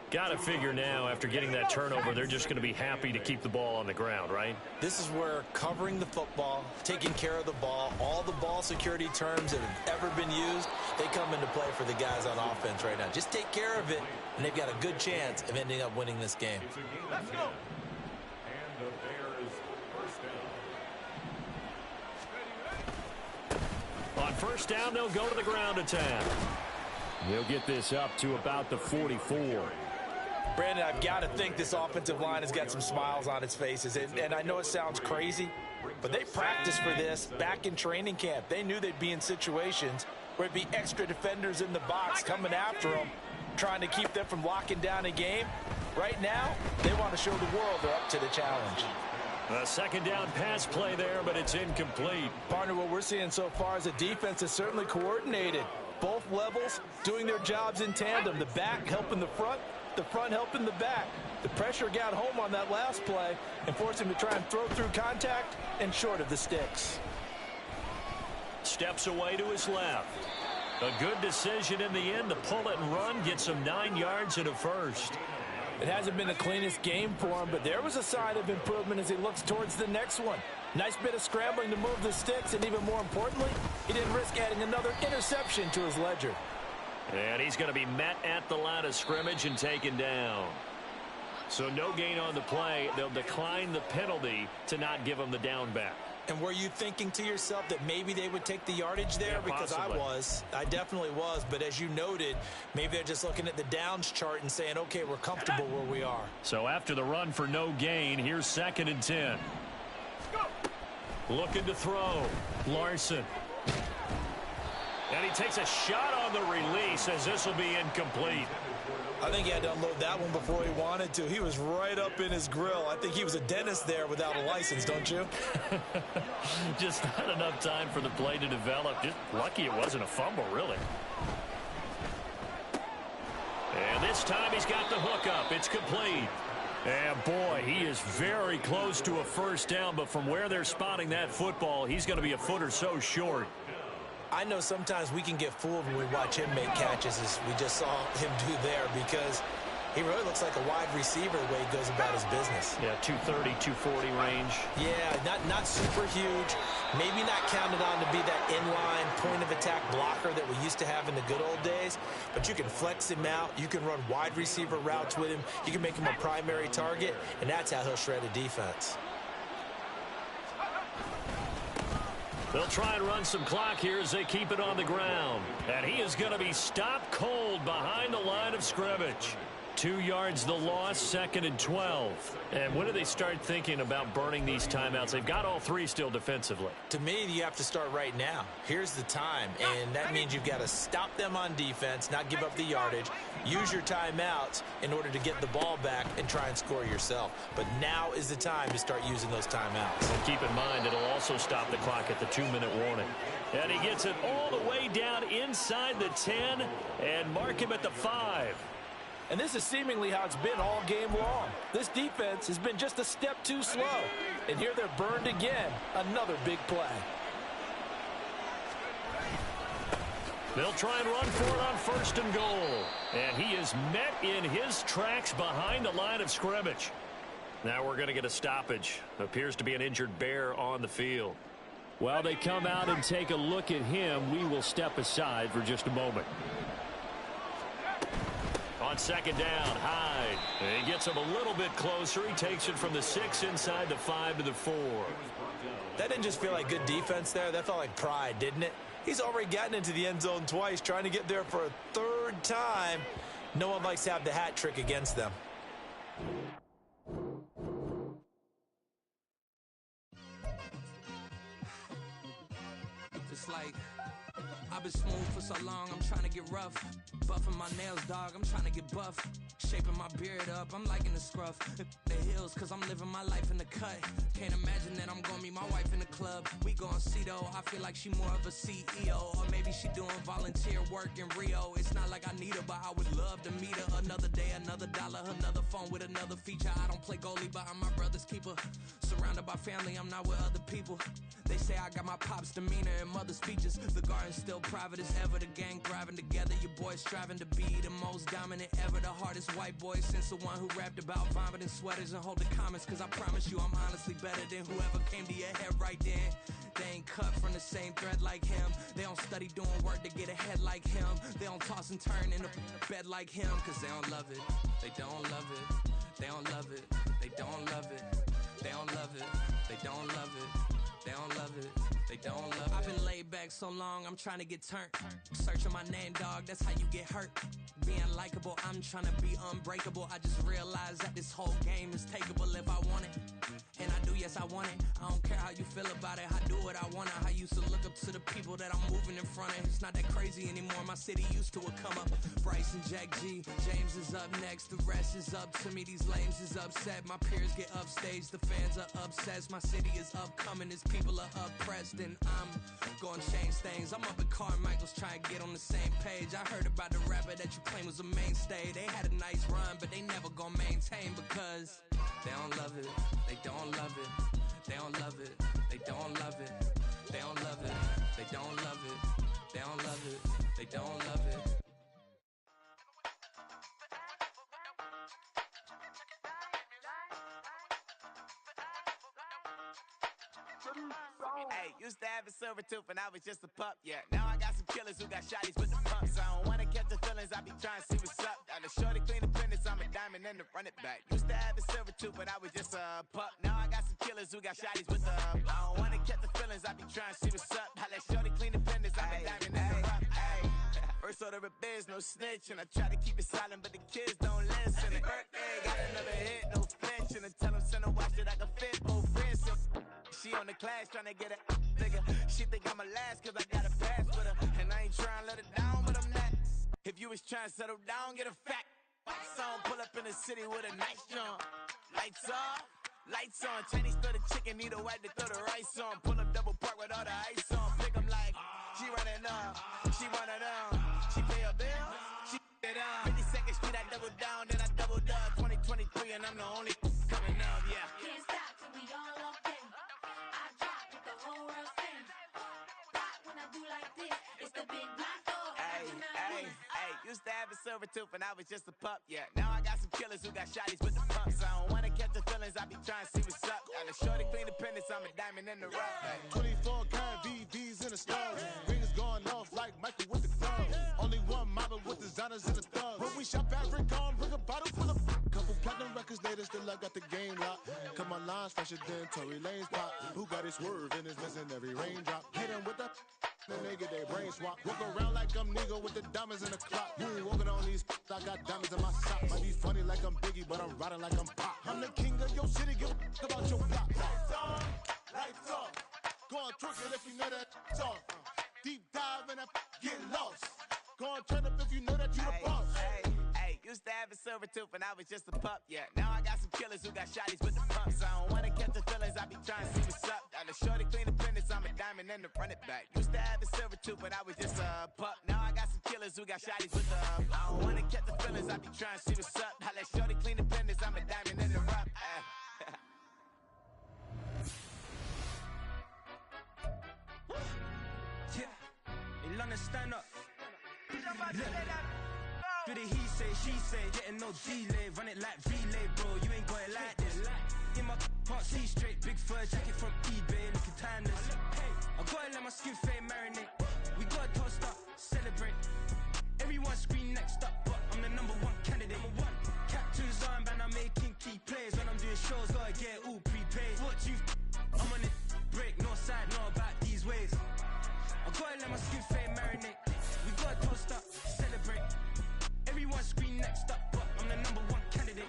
Got to figure now, after getting that turnover, they're just going to be happy to keep the ball on the ground, right? This is where covering the football, taking care of the ball, all the ball security terms that have ever been used, they come into play for the guys on offense right now. Just take care of it, and they've got a good chance of ending up winning this game. Let's go. And the Bears 1st down. On 1st down, they'll go to the ground attack. They'll get this up to about the 44. Brandon, I've got to think this offensive line has got some smiles on its faces. And I know it sounds crazy, but they practiced for this back in training camp. They knew they'd be in situations where it'd be extra defenders in the box coming after them, trying to keep them from locking down a game. Right now, they want to show the world they're up to the challenge. A 2nd down pass play there, but it's incomplete. Partner, what we're seeing so far is a defense that's certainly coordinated. Both levels doing their jobs in tandem. The back helping the front helping the back. The pressure got home on that last play and forced him to try and throw through contact and short of the sticks. Steps away to his left. A good decision in the end to pull it and run, get some 9 yards and a 1st. It hasn't been the cleanest game for him, but there was a sign of improvement as he looks towards the next one. Nice bit of scrambling to move the sticks, and even more importantly, he didn't risk adding another interception to his ledger. And he's going to be met at the line of scrimmage and taken down. So no gain on the play. They'll decline the penalty to not give him the down back. And were you thinking to yourself that maybe they would take the yardage there? Yeah, because possibly. I definitely was. But as you noted, maybe they're just looking at the downs chart and saying, okay, we're comfortable where we are. So after the run for no gain, here's 2nd and 10. Looking to throw. Larson. And he takes a shot on the release as this will be incomplete. I think he had to unload that one before he wanted to. He was right up in his grill. I think he was a dentist there without a license, don't you? Just not enough time for the play to develop. Just lucky it wasn't a fumble, really. And this time he's got the hook up. It's complete. And boy, he is very close to a 1st down, but from where they're spotting that football, he's going to be a foot or so short. I know sometimes we can get fooled when we watch him make catches, as we just saw him do there, because He really looks like a wide receiver the way he goes about his business. Yeah, 230, 240 range. Yeah, not super huge. Maybe not counted on to be that inline point-of-attack blocker that we used to have in the good old days. But you can flex him out. You can run wide receiver routes with him. You can make him a primary target, and that's how he'll shred a defense. They'll try and run some clock here as they keep it on the ground. And he is going to be stopped cold behind the line of scrimmage. 2 yards the loss, 2nd and 12. And when do they start thinking about burning these timeouts? They've got all 3 still defensively. To me, you have to start right now. Here's the time, and that means you've got to stop them on defense, not give up the yardage, use your timeouts in order to get the ball back and try and score yourself. But now is the time to start using those timeouts. And keep in mind, it'll also stop the clock at the 2-minute warning. And he gets it all the way down inside the 10 and mark him at the 5. And this is seemingly how it's been all game long. This defense has been just a step too slow. And here they're burned again. Another big play. They'll try and run for it on 1st and goal. And he is met in his tracks behind the line of scrimmage. Now we're going to get a stoppage. Appears to be an injured Bear on the field. While they come out and take a look at him, we will step aside for just a moment. On 2nd down, Hyde. And he gets him a little bit closer. He takes it from the 6 inside the 5 to the 4. That didn't just feel like good defense there. That felt like pride, didn't it? He's already gotten into the end zone twice, trying to get there for a 3rd time. No one likes to have the hat trick against them. It's like I've been smooth for so long, I'm trying to get rough. Buffing my nails, dog, I'm trying to get buff. Shaping my beard up, I'm liking the scruff. The hills, cause I'm living my life in the cut. Can't imagine that I'm gonna meet my wife in the club. We gon' see though, I feel like she more of a CEO. Or maybe she doing volunteer work in Rio. It's not like I need her, but I would love to meet her. Another day, another dollar, another phone with another feature. I don't play goalie, but I'm my brother's keeper. Surrounded by family, I'm not with other people. They say I got my pop's demeanor and mother's features. The garden's still private as ever. The gang thriving together. Your boys striving to be the most dominant ever. The hardest white boy since the one who rapped about vomiting sweaters and hold the comments. Cause I promise you I'm honestly better than whoever came to your head right then. They ain't cut from the same thread like him. They don't study doing work to get ahead like him. They don't toss and turn in the bed like him. Cause they don't love it. They don't love it. They don't love it. They don't love it. They don't love it. They don't love it. They don't love it. They don't love it. I've been laid back so long, I'm trying to get turned. Searching my name, dog, that's how you get hurt. Being likable, I'm trying to be unbreakable. I just realized that this whole game is takeable if I want it. And I do, yes, I want it. I don't care how you feel about it. I do what I want. I used to look up to the people that I'm moving in front of. It's not that crazy anymore. My city used to a come up. Bryce and Jack G. James is up next. The rest is up to me. These lames is upset. My peers get upstage. The fans are obsessed. My city is upcoming. His people are oppressed. And I'm gonna change things. I'm up at Carmichael's trying to get on the same page. I heard about the rapper that you claim was a mainstay. They had a nice run, but they never gonna maintain because they don't love it. They don't love it. They don't love it. They don't love it. They don't love it. They don't love it. They don't love it. They don't love it. Hey, used to have a silver tooth and I was just a pup, yeah. Now I got some killers who got shotties with the pumps. I don't wanna catch the feelings, I be trying to see what's up. Got a shorty clean the business, I'm a diamond and to run it back. Used to have a silver tooth but I was just a pup. Now I got some killers who got shotties with the I don't wanna catch the feelings, I be trying to see what's up. I let shorty clean the business, I'm a diamond and to run it. First order of biz, no snitch. And I try to keep it silent, but the kids don't listen. And birthday, got another hit, no flinch. And I tell them, send a watch that I can fit both friends. She on the class trying to get a nigga. She think I'm a last cause I got a pass with her. And I ain't trying to let her down, but I'm not. If you was trying to settle down, get a fact. Song, pull up in the city with a nice jump. Lights off, lights on. Chinese throw the chicken, need a wipe to throw the rice on. Pull up double park with all the ice on. Pick 'em like, she running up, she running up. She pay her bill, she it up. 52nd Street, I double down, then I doubled up. 2023, and I'm the only coming up, yeah. Can't stop till we all locked in. I drop with the whole world sing. Pop when I do like this, it's the big block door. Hey, used to have a silver tooth and I was just a pup, yeah. Now I got some killers who got shotties with the pumps. I don't wanna catch the feelings, I be trying to see what's up. Got a shorty clean the pendants, I'm a diamond in the rough. Hey. 24 karat VVs in the stars. Rings going off like Michael with the clubs. Only one mobbing with designers in the thugs. When we shop at Rick on, bring a bottle full of couple platinum records later, still I got the game locked. Cut my lines fresher than Tory Lane's pop. Who got his swerve and is missing every raindrop. Hit him with the then they get their brain swap. Walk around like I'm nigga with the diamonds in the clock. You ain't walking on these, I got diamonds in my socks. Might be funny like I'm Biggie, but I'm riding like I'm Pop. I'm the king of your city, give a about your block. Lights on, lights off. Go on, twerk it if you know that's off. Deep dive and I get lost. Go on, turn up if you know that you the boss. Hey, used to have a silver tooth when I was just a pup, yeah. Now I got some killers who got shotties with the pumps. I don't wanna catch the feelings, I be trying to see what's up. Got a shorty clean the pendants, I'm a diamond in the run it back. Used to have a silver tooth when I was just a pup. Now I got some killers who got shotties with the I don't wanna catch the feelings, I be trying to see what's up. I let shorty clean the pendants, I'm a diamond in the rough. Yeah, in London, stand up. Do the he say, she say, getting no delay. Run it like relay, bro, you ain't got it like this. In my can't see straight, big fur jacket from eBay, looking timeless. I gotta let my skin fade marinate. We gotta toast up, celebrate. Everyone scream next up, but I'm the #1 candidate. Captain's armband, I'm making key plays. When I'm doing shows, gotta get it all prepaid. What you I'm on it, break, no side, know about these ways. I gotta let my skin fade marinate. We gotta toast up, celebrate. Everyone scream next up, but I'm the #1 candidate.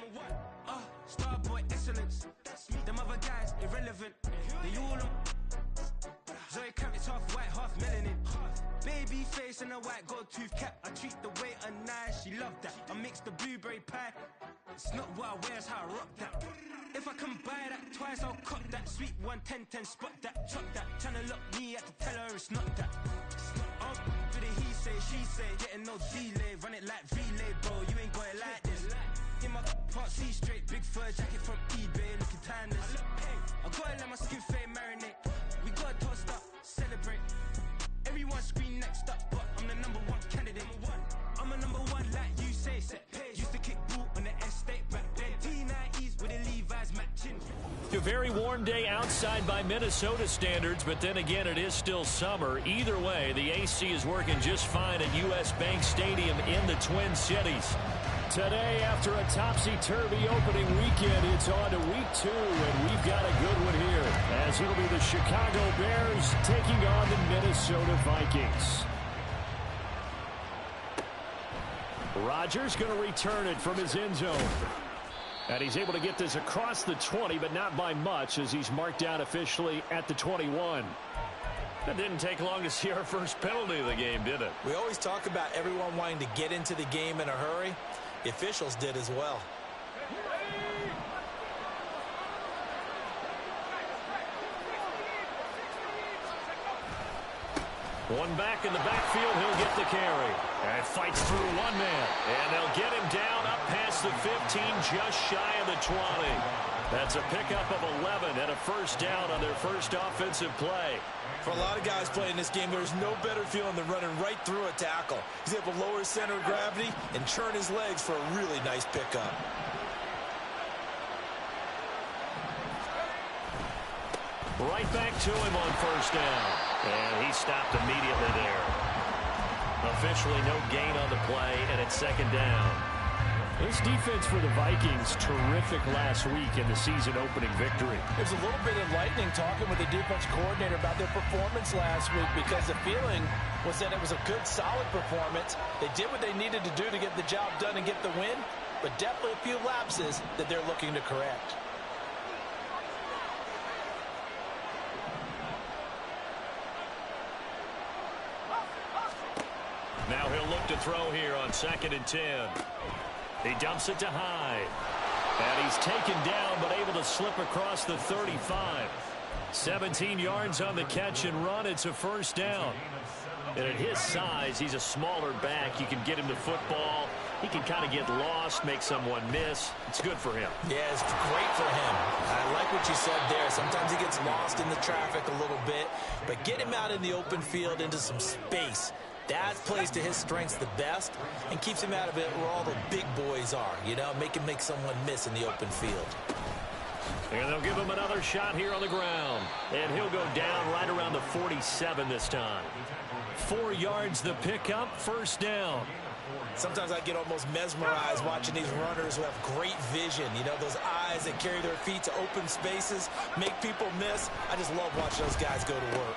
Starboy excellence. Them other guys irrelevant. They all on. Zoe Kravitz half white, half melanin. Baby face and a white gold tooth cap. I treat the waiter nice, she love that. I mix the blueberry pie. It's not what I wear, it's how I rock that. If I can buy that twice, I'll cut that. Sweet 110, spot that, chop that. Tryna lock me, I have to tell her it's not that. Do the he say, she say, getting no delay. Run it like relay, bro, you ain't got it like this. In my can't see straight, big fur jacket from eBay, looking timeless. I gotta let my skin fade marinate. We gotta toast up, celebrate. Everyone scream next up, but I'm the #1 candidate. I'm a #1 like you say, set pace. Used to kick boot on the estate back then. T90s with the Levi's matching. A very warm day outside by Minnesota standards, but then again, it is still summer. Either way, the AC is working just fine at U.S. Bank Stadium in the Twin Cities. Today, after a topsy-turvy opening weekend, it's on to week 2, and we've got a good one here, as it'll be the Chicago Bears taking on the Minnesota Vikings. Rodgers going to return it from his end zone. And he's able to get this across the 20, but not by much, as he's marked down officially at the 21. It didn't take long to see our first penalty of the game, did it? We always talk about everyone wanting to get into the game in a hurry. The officials did as well. One back in the backfield, he'll get the carry. And fights through one man. And they'll get him down up past the 15, just shy of the 20. That's a pickup of 11 and a first down on their first offensive play. For a lot of guys playing this game, there's no better feeling than running right through a tackle. He's able to lower his center of gravity and turn his legs for a really nice pickup. Right back to him on first down. And he stopped immediately there. Officially no gain on the play, and it's second down. This defense for the Vikings, terrific last week in the season-opening victory. It was a little bit enlightening talking with the defense coordinator about their performance last week, because the feeling was that it was a good, solid performance. They did what they needed to do to get the job done and get the win, but definitely a few lapses that they're looking to correct. Now he'll look to throw here on 2nd and 10. He dumps it to Hyde. And he's taken down, but able to slip across the 35. 17 yards on the catch and run. It's a first down. And at his size, he's a smaller back. You can get him to football. He can kind of get lost, make someone miss. It's good for him. Yeah, it's great for him. I like what you said there. Sometimes he gets lost in the traffic a little bit, but get him out in the open field into some space. That plays to his strengths the best and keeps him out of it where all the big boys are, you know, make him make someone miss in the open field. And they'll give him another shot here on the ground. And he'll go down right around the 47 this time. 4 yards the pickup, first down. Sometimes I get almost mesmerized watching these runners who have great vision. You know, those eyes that carry their feet to open spaces, make people miss. I just love watching those guys go to work.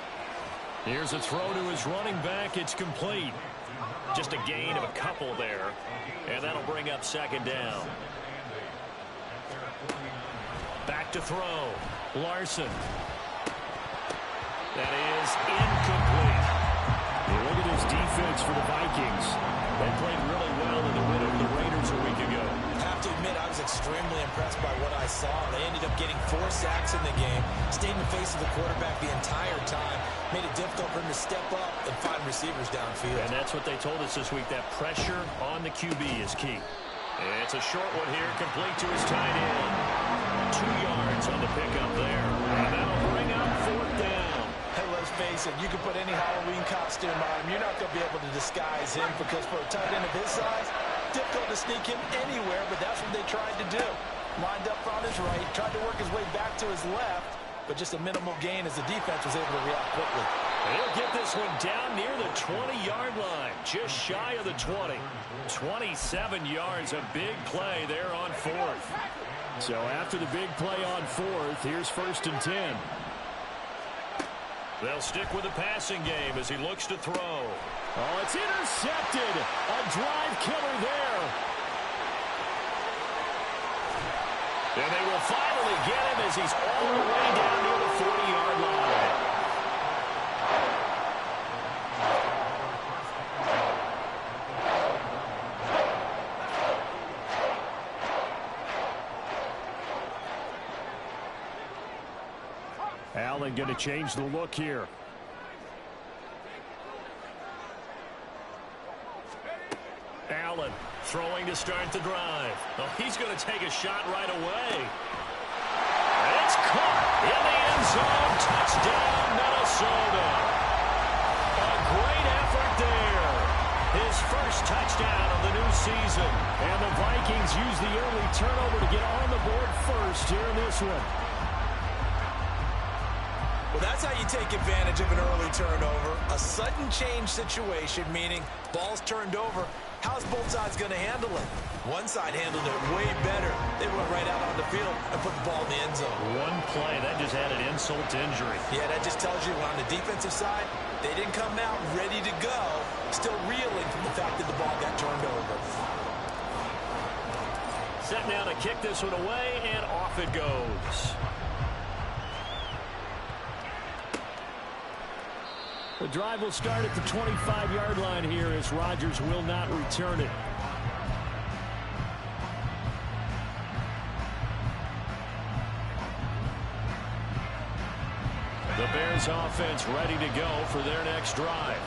Here's a throw to his running back. It's complete. Just a gain of a couple there. And that'll bring up second down. Back to throw. Larson. That is incomplete. Look at this defense for the Vikings. They played really well in the win over the Raiders a week ago. I have to admit, I was extremely impressed by what I saw. They ended up getting 4 sacks in the game, stayed in the face of the quarterback the entire time, made it difficult for him to step up and find receivers downfield. And that's what they told us this week, that pressure on the QB is key. And it's a short one here, complete to his tight end. 2 yards on the pickup there. And that'll bring up fourth down. Hey, let's face it, you can put any Halloween costume on him. You're not going to be able to disguise him because for a tight end of his size, difficult to sneak him anywhere, but that's what they tried to do. Lined up on his right, tried to work his way back to his left, but just a minimal gain as the defense was able to react quickly. He'll get this one down near the 20-yard line, just shy of the 20. 27 yards, a big play there on fourth. So after the big play on fourth, here's first and 10. They'll stick with the passing game as he looks to throw. Oh, it's intercepted. A drive killer there. And they will finally get him as he's all the way down near the 40-yard line. Allen going to change the look here. Allen throwing to start the drive. Oh, he's going to take a shot right away. It's caught in the end zone. Touchdown, Minnesota. A great effort there. His first touchdown of the new season. And the Vikings use the early turnover to get on the board first here in this one. Well, that's how you take advantage of an early turnover. A sudden change situation, meaning ball's turned over. How's both sides going to handle it? One side handled it way better. They went right out on the field and put the ball in the end zone. One play, that just added insult to injury. Yeah, that just tells you on the defensive side, they didn't come out ready to go, still reeling from the fact that the ball got turned over. Set now to kick this one away, and off it goes. The drive will start at the 25-yard line here as Rodgers will not return it. The Bears offense ready to go for their next drive.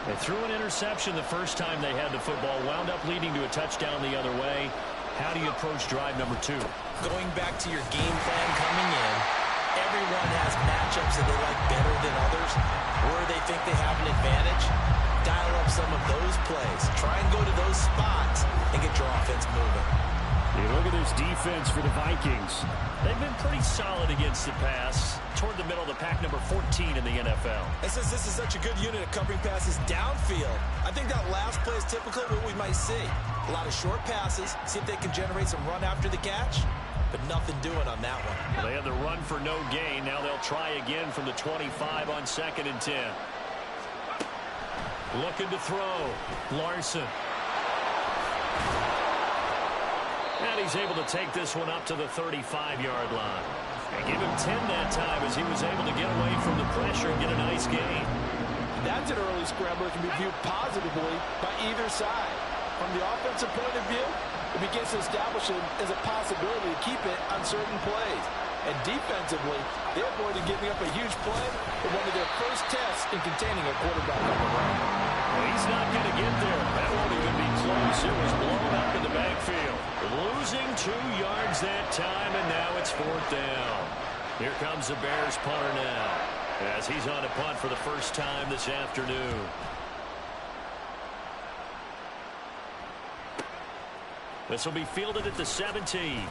They threw an interception the first time they had the football, wound up leading to a touchdown the other way. How do you approach drive number 2? Going back to your game plan coming in, everyone has matchups that they like better than others. Where they think they have an advantage, dial up some of those plays. Try and go to those spots and get your offense moving. You look at this defense for the Vikings. They've been pretty solid against the pass. Toward the middle of the pack, number 14 in the NFL. And since this is such a good unit of covering passes downfield, I think that last play is typical of what we might see. A lot of short passes, see if they can generate some run after the catch. But nothing doing on that one. Well, they had the run for no gain. Now they'll try again from the 25 on 2nd and 10. Looking to throw. Larson. And he's able to take this one up to the 35-yard line. And give him 10 that time as he was able to get away from the pressure and get a nice gain. That's an early scrambler that can be viewed positively by either side. From the offensive point of view, it begins to establish it as a possibility to keep it on certain plays. And defensively, they avoided giving up a huge play for one of their first tests in containing a quarterback on the run. Well, he's not going to get there. That won't even be close. It was blown up in the backfield. Losing 2 yards that time, and now it's 4th down. Here comes the Bears punter now, as he's on a punt for the first time this afternoon. This will be fielded at the 17.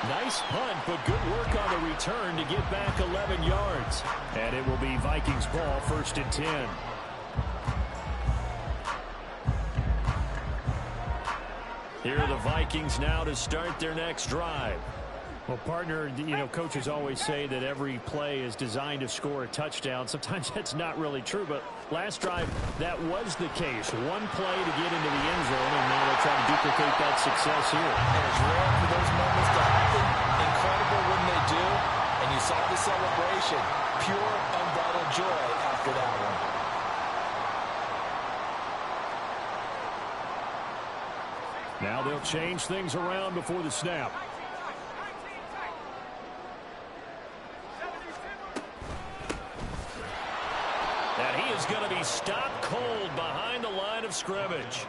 Nice punt, but good work on the return to get back 11 yards. And it will be Vikings ball, 1st and 10. Here are the Vikings now to start their next drive. Well, partner, coaches always say that every play is designed to score a touchdown. Sometimes that's not really true, but last drive, that was the case. One play to get into the end zone, and now they'll try to duplicate that success here. And it's rare for those moments to happen. Incredible when they do. And you saw the celebration. Pure, unbridled joy after that one. Now they'll change things around before the snap. And he is going to be stopped cold behind the line of scrimmage.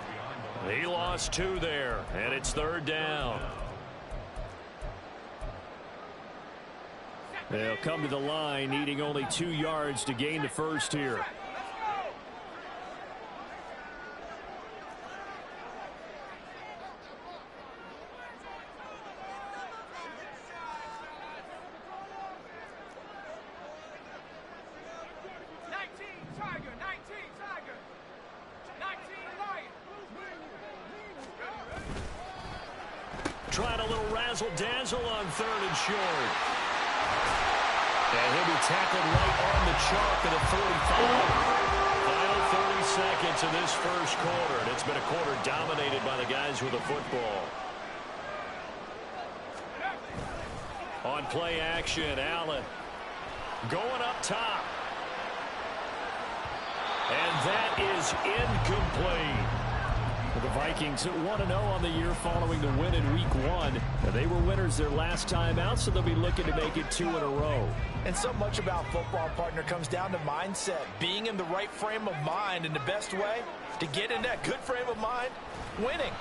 He lost 2 there, and it's 3rd down. They'll come to the line, needing only 2 yards to gain the first here. Trying a little razzle-dazzle on 3rd and short. And he'll be tackled right on the chalk at the 45. Final 30 seconds of this first quarter. And it's been a quarter dominated by the guys with the football. On play action, Allen going up top. And that is incomplete. The Vikings 1-0 on the year following the win in Week 1. They were winners their last time out, so they'll be looking to make it 2 in a row. And so much about football, partner, comes down to mindset. Being in the right frame of mind, and the best way to get in that good frame of mind, winning.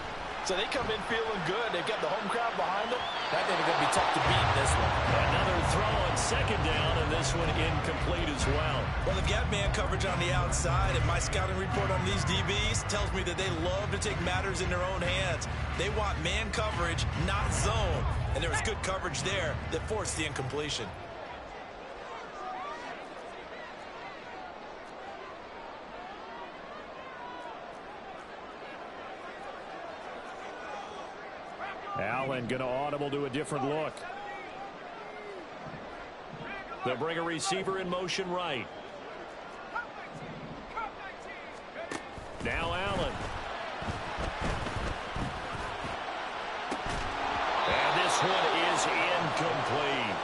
So they come in feeling good. They've got the home crowd behind them. That thing is going to be tough to beat in this one. Another throw on 2nd down, and this one incomplete as well. Well, they've got man coverage on the outside, and my scouting report on these DBs tells me that they love to take matters in their own hands. They want man coverage, not zone. And there was good coverage there that forced the incompletion. Allen going to audible to a different look. They'll bring a receiver in motion right. Now Allen. And this one is incomplete.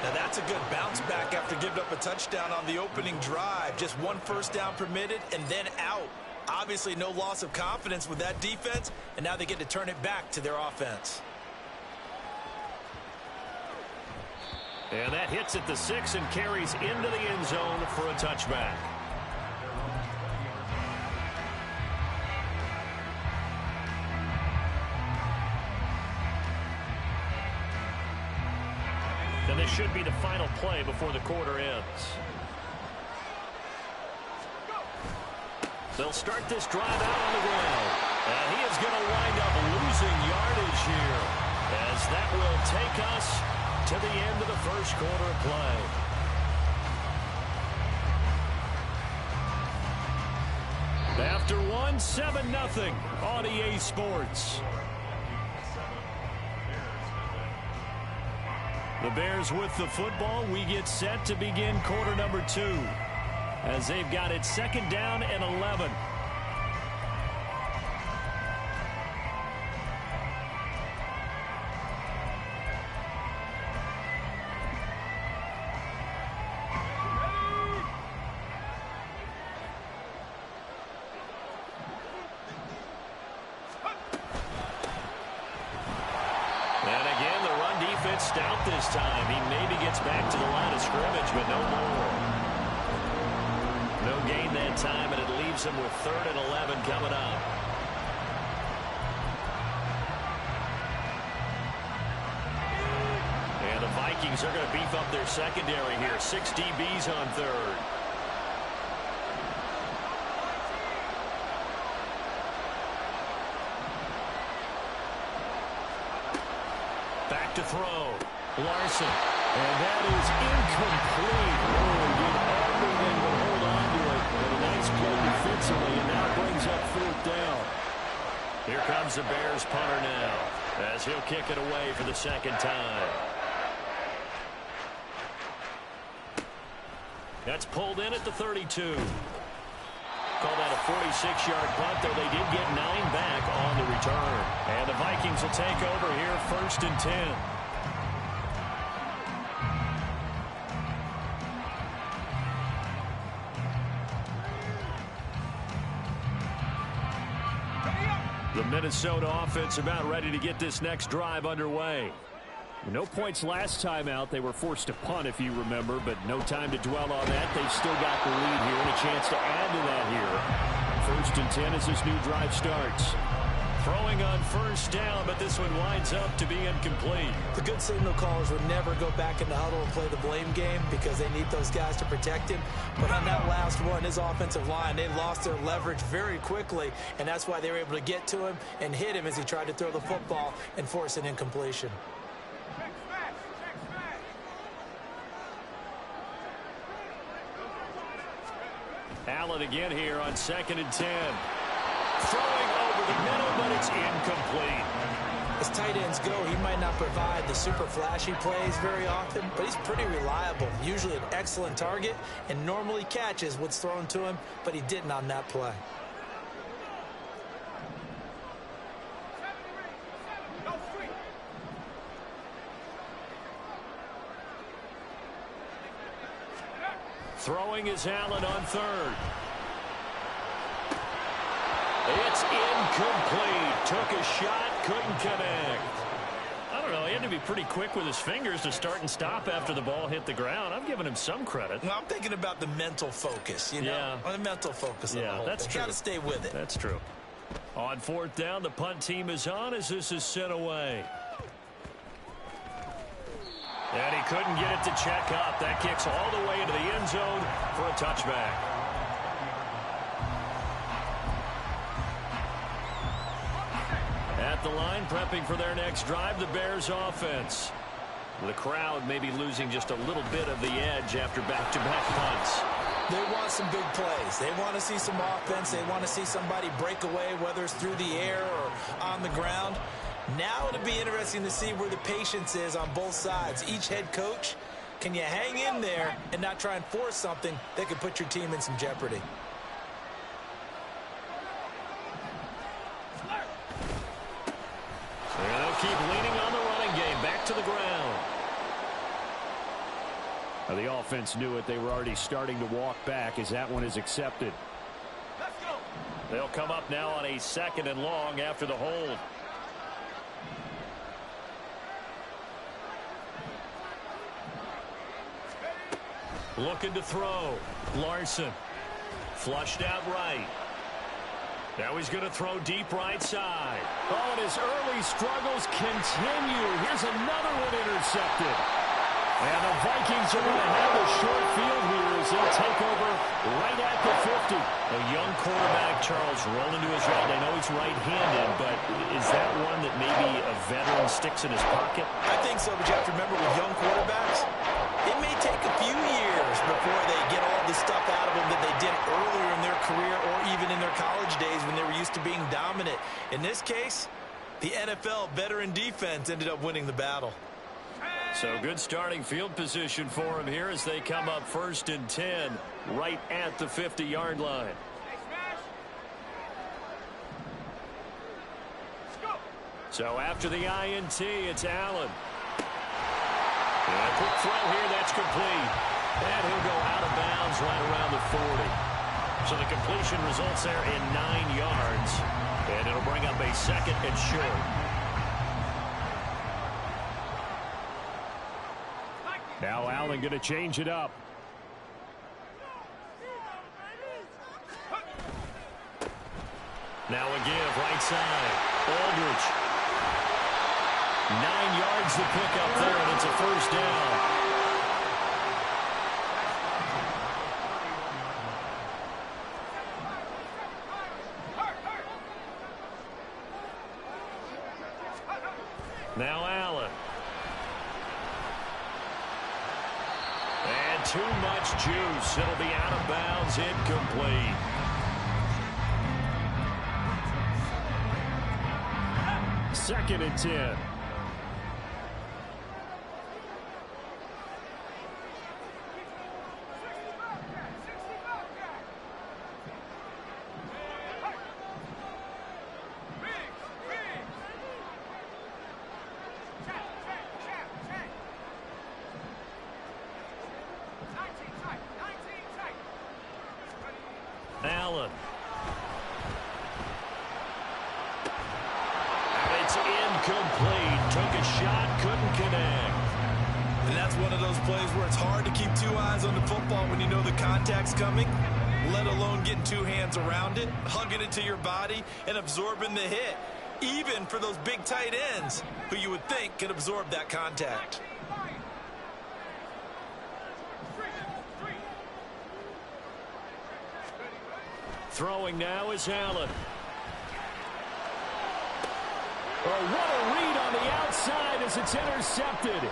Now that's a good bounce back after giving up a touchdown on the opening drive. Just 1 first down permitted and then out. Obviously no loss of confidence with that defense, and now they get to turn it back to their offense. And that hits at the 6 and carries into the end zone for a touchback. And this should be the final play before the quarter ends. They'll start this drive out on the ground. And he is going to wind up losing yardage here, as that will take us to the end of the first quarter of play. After 1, 7-0 on EA Sports. The Bears with the football. We get set to begin quarter number 2. As they've got it 2nd down and 11. And again, the run defense stout this time. He maybe gets back to the line of scrimmage, but no more. No gain that time, and it leaves him with 3rd and 11 coming up. And the Vikings are going to beef up their secondary here. 6 DBs on 3rd. Back to throw. Larson. And that is incomplete. Oh, did everything but hold on to it. But a nice play defensively, and now brings up 4th down. Here comes the Bears punter now, as he'll kick it away for the 2nd time. That's pulled in at the 32. Call that a 46-yard punt, though they did get 9 back on the return. And the Vikings will take over here, 1st and 10. The Minnesota offense about ready to get this next drive underway. No points last time out. They were forced to punt, if you remember, but no time to dwell on that. They've still got the lead here and a chance to add to that here. 1st and 10 as this new drive starts. Throwing on 1st down, but this one winds up to be incomplete. The good signal callers would never go back in the huddle and play the blame game because they need those guys to protect him. But on that last one, his offensive line, they lost their leverage very quickly, and that's why they were able to get to him and hit him as he tried to throw the football and force an incompletion. Allen again here on 2nd and 10. Throwing over the middle, but it's incomplete. As tight ends go, he might not provide the super flashy plays very often, but he's pretty reliable. Usually an excellent target and normally catches what's thrown to him, but he didn't on that play. Throwing is Allen on 3rd. It's incomplete. Took a shot, couldn't connect. I don't know. He had to be pretty quick with his fingers to start and stop after the ball hit the ground. I'm giving him some credit. Well, I'm thinking about the mental focus, you know? Yeah. The mental focus. Yeah, that's true. Got to stay with it. That's true. On 4th down, the punt team is on as this is sent away. And he couldn't get it to check up. That kicks all the way into the end zone for a touchback. At the line, prepping for their next drive, the Bears offense. The crowd may be losing just a little bit of the edge after back-to-back punts. They want some big plays. They want to see some offense. They want to see somebody break away, whether it's through the air or on the ground. Now it'll be interesting to see where the patience is on both sides. Each head coach, can you hang in there and not try and force something that could put your team in some jeopardy? And they'll keep leaning on the running game. Back to the ground. Now the offense knew it. They were already starting to walk back as that one is accepted. Let's go. They'll come up now on a 2nd and long after the hold. Looking to throw. Larson. Flushed out right. Now he's going to throw deep right side. Oh, and his early struggles continue. Here's another one intercepted. And the Vikings are going to have a short field here as they'll take over right at the 50. A young quarterback, Charles, rolling to his right. I know he's right-handed, but is that one that maybe a veteran sticks in his pocket? I think so, but you have to remember with young quarterbacks, it may take a few years before they get all the stuff out of them that they did earlier in their career or even in their college days when they were used to being dominant. In this case, the NFL veteran defense ended up winning the battle. So good starting field position for him here as they come up 1st and 10 right at the 50-yard line. So after the INT, it's Allen. And a quick throw here, that's complete. And he'll go out of bounds right around the 40. So the completion results there in 9 yards. And it'll bring up a 2nd and short. Now Allen going to change it up. Now a give, right side. Aldridge. 9 yards to pick up there, and it's a 1st down. Now Allen. too much juice. It'll be out of bounds, incomplete. Second and 10. Allen. And it's incomplete. Took a shot, couldn't connect. And that's one of those plays where it's hard to keep two eyes on the football when you know the contact's coming, let alone getting two hands around it, hugging it to your body, and absorbing the hit, even for those big tight ends who you would think could absorb that contact. Throwing now is Allen. Oh, what a read on the outside as it's intercepted.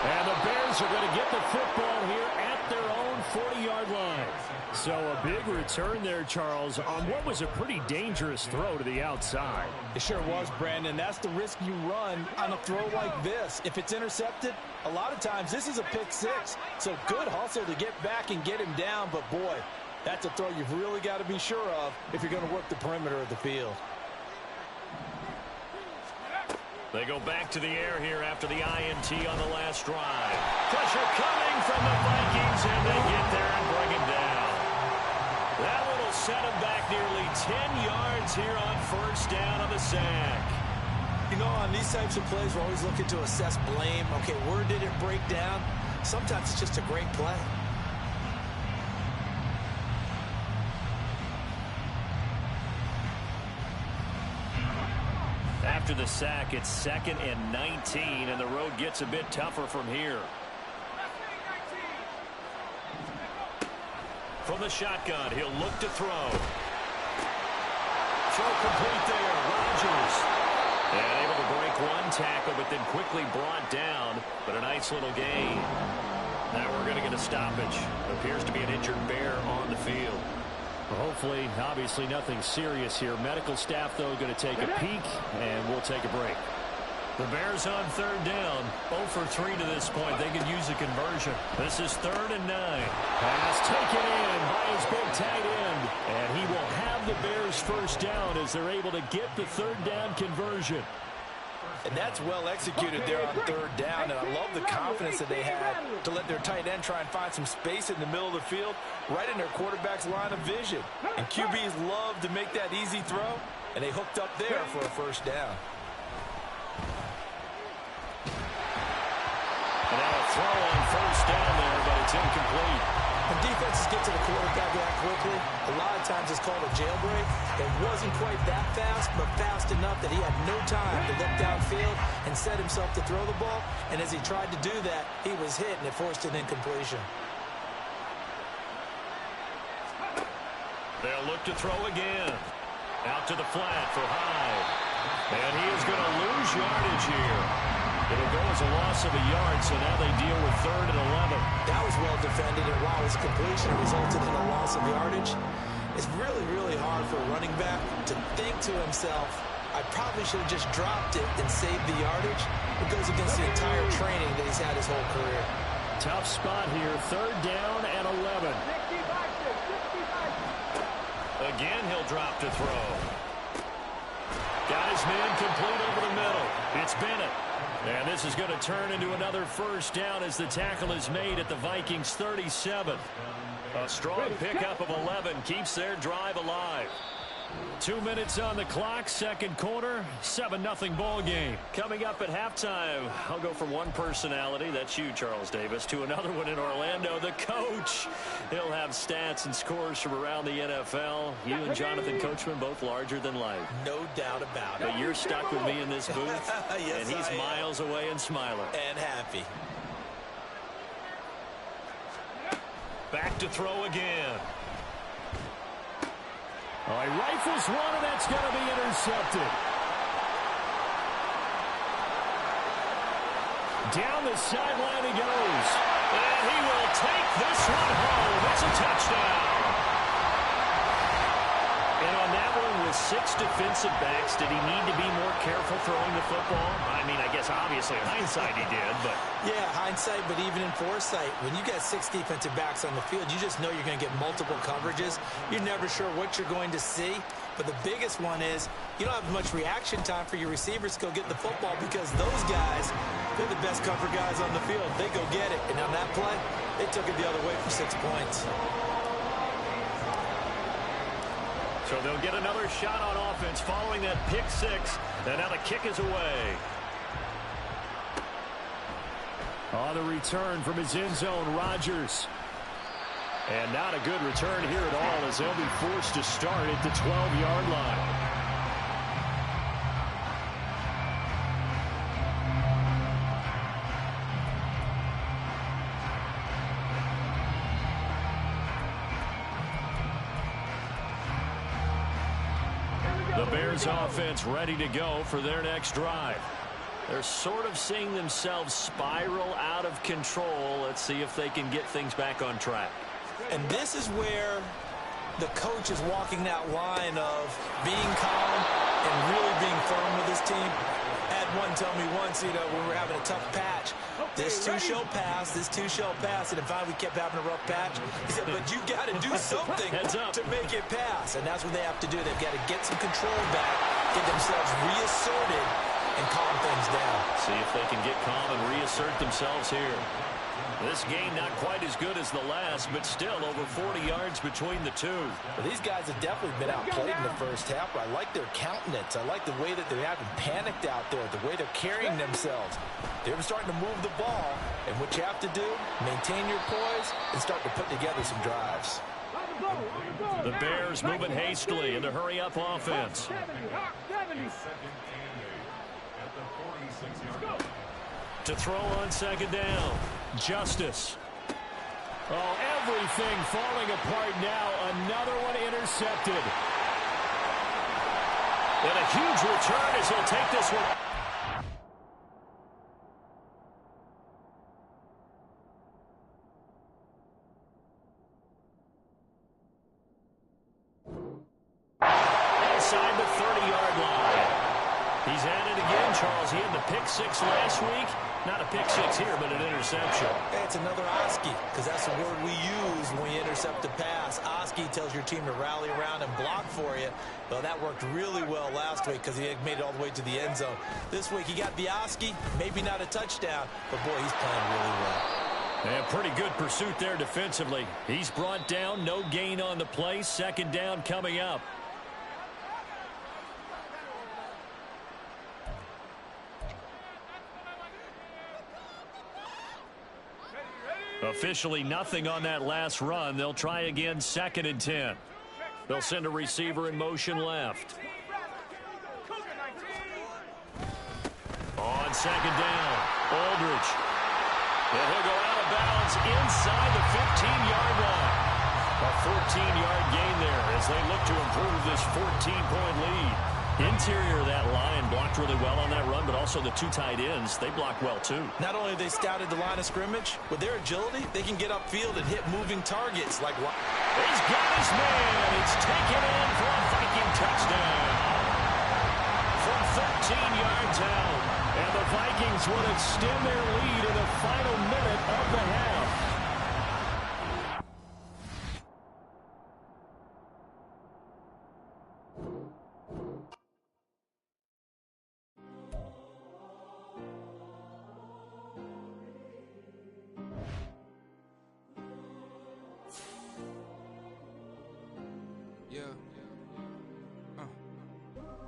And the Bears are going to get the football here at their own 40-yard line. So a big return there, Charles, on what was a pretty dangerous throw to the outside. It sure was, Brandon. That's the risk you run on a throw like this. If it's intercepted, a lot of times this is a pick six. So good hustle to get back and get him down. But, boy, that's a throw you've really got to be sure of if you're going to work the perimeter of the field. They go back to the air here after the INT on the last drive. Pressure coming from the Vikings, and they get there and bring him down. That one will set him back nearly 10 yards here on first down on the sack. You know, on these types of plays, we're always looking to assess blame. Okay, where did it break down? Sometimes it's just a great play. After the sack, it's 2nd and 19, and the road gets a bit tougher from here. From the shotgun, he'll look to throw. Throw complete there, Rodgers. And able to break one tackle, but then quickly brought down. But a nice little gain. Now we're going to get a stoppage. Appears to be an injured Bear on the field. Well, hopefully, obviously nothing serious here. Medical staff, though, going to take a peek, and we'll take a break. The Bears on third down. 0 for 3 to this point. They could use a conversion. This is 3rd and 9. Pass taken in by his big tight end. And he will have the Bears first down as they're able to get the third down conversion. And that's well executed there on third down. And I love the confidence that they had to let their tight end try and find some space in the middle of the field, right in their quarterback's line of vision. And QBs love to make that easy throw, and they hooked up there for a first down. And now a throw on first down there, but it's incomplete. When defenses get to the quarterback that quickly, a lot of times it's called a jailbreak. It wasn't quite that fast, but fast enough that he had no time to look downfield and set himself to throw the ball. And as he tried to do that, he was hit, and it forced an incompletion. They'll look to throw again. Out to the flat for Hyde. And he is going to lose yardage here. It'll go as a loss of a yard, so now they deal with 3rd and 11. That was well defended, and while his completion resulted in a loss of yardage, it's really, really hard for a running back to think to himself, I probably should have just dropped it and saved the yardage. It goes against the entire training that he's had his whole career. Tough spot here, 3rd down and 11. Again, he'll drop to throw. Got his man complete over the middle. It's Bennett. And this is going to turn into another first down as the tackle is made at the Vikings 37. A strong pickup of 11 keeps their drive alive. 2 minutes on the clock, second quarter, 7-0 ball game. Coming up at halftime, I'll go from one personality, that's you, Charles Davis, to another one in Orlando, the coach. He'll have stats and scores from around the NFL. You and Jonathan Coachman both larger than life. No doubt about it. But you're stuck with me in this booth, yes, and he's miles away and smiling. And happy. Back to throw again. Oh, he rifles one, and that's going to be intercepted. Down the sideline he goes. And he will take this one home. It's a touchdown. And on that one, with 6 defensive backs, did he need to be more careful throwing the football? I mean, I guess obviously in hindsight he did, but... Yeah, hindsight, but even in foresight, when you got 6 defensive backs on the field, you just know you're going to get multiple coverages. You're never sure what you're going to see. But the biggest one is you don't have much reaction time for your receivers to go get the football because those guys, they're the best cover guys on the field. They go get it. And on that play, they took it the other way for 6 points. So they'll get another shot on offense following that pick 6. And now the kick is away. On the return from his end zone, Rodgers. And not a good return here at all as they'll be forced to start at the 12-yard line. The Bears offense ready to go for their next drive. They're sort of seeing themselves spiral out of control. Let's see if they can get things back on track. And this is where the coach is walking that line of being calm and really being firm with his team. I had one tell me once, when we were having a tough patch, this two shall pass, and if we kept having a rough patch, he said, but you got to do something to make it pass. And that's what they have to do. They've got to get some control back, get themselves reasserted, and calm things down. See if they can get calm and reassert themselves here. This game not quite as good as the last, but still over 40 yards between the two. Well, these guys have definitely been outplayed in the first half. I like their countenance. I like the way that they haven't panicked out there, the way they're carrying themselves. They're starting to move the ball, and what you have to do, maintain your poise and start to put together some drives. The Bears moving hastily in the hurry-up offense. To throw on second down. Justice. Oh, everything falling apart now. Another one intercepted. And a huge return as he'll take this one. Inside the 30-yard line. He's at it again, Charles. He had the pick 6 last week. Not a pick 6 here, but an interception. Hey, it's another Oski, because that's the word we use when you intercept a pass. Oski tells your team to rally around and block for you. Well, that worked really well last week because he made it all the way to the end zone. This week he got the Oski, maybe not a touchdown, but boy, he's playing really well. And pretty good pursuit there defensively. He's brought down, no gain on the play. Second down coming up. Officially nothing on that last run. They'll try again, 2nd and 10. They'll send a receiver in motion left. On second down, Aldridge. And he'll go out of bounds inside the 15-yard line. A 14-yard gain there as they look to improve this 14-point lead. Interior of that line blocked really well on that run, but also the 2 tight ends, they blocked well too. Not only have they scouted the line of scrimmage, with their agility, they can get upfield and hit moving targets like what? He's got his man. It's taken in for a Viking touchdown. From 13 yards out. And the Vikings will extend their lead in the final minute of the half.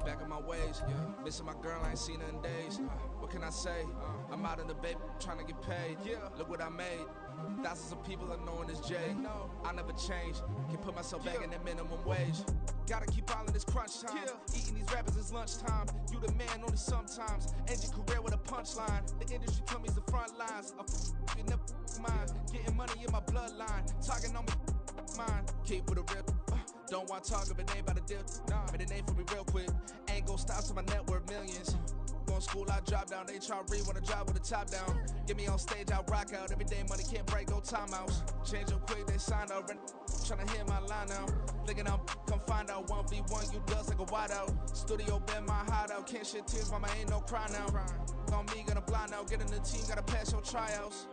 Back in my ways, missing my girl, I ain't seen her in days. What can I say? I'm out in the baby, trying to get paid. Look what I made. Thousands of people are knowing this Jay. I never change. Can put myself back in that minimum wage. Gotta keep all in this crunch time. Eating these rappers is lunchtime. You the man only sometimes. End your career with a punchline. The industry told me it's the front lines. You never mind. Getting money in my bloodline. Talking on me, mine. Keep with a rip. Don't want to talk if it ain't about a dip. Made a name for me real quick. Ain't gon' stop till my net worth millions. Going to school, I drop down. They try to read when I drop with the top down. Get me on stage, I rock out. Every day money can't break, no timeouts. Change up quick, they signed out. Tryna hear my line out. Thinking I'm come find out 1v1, you dust like a wideout. Studio been my hideout. Can't shed tears, mama ain't no cry now. On me, gonna blind out. Get in the team, gotta pass your tryouts.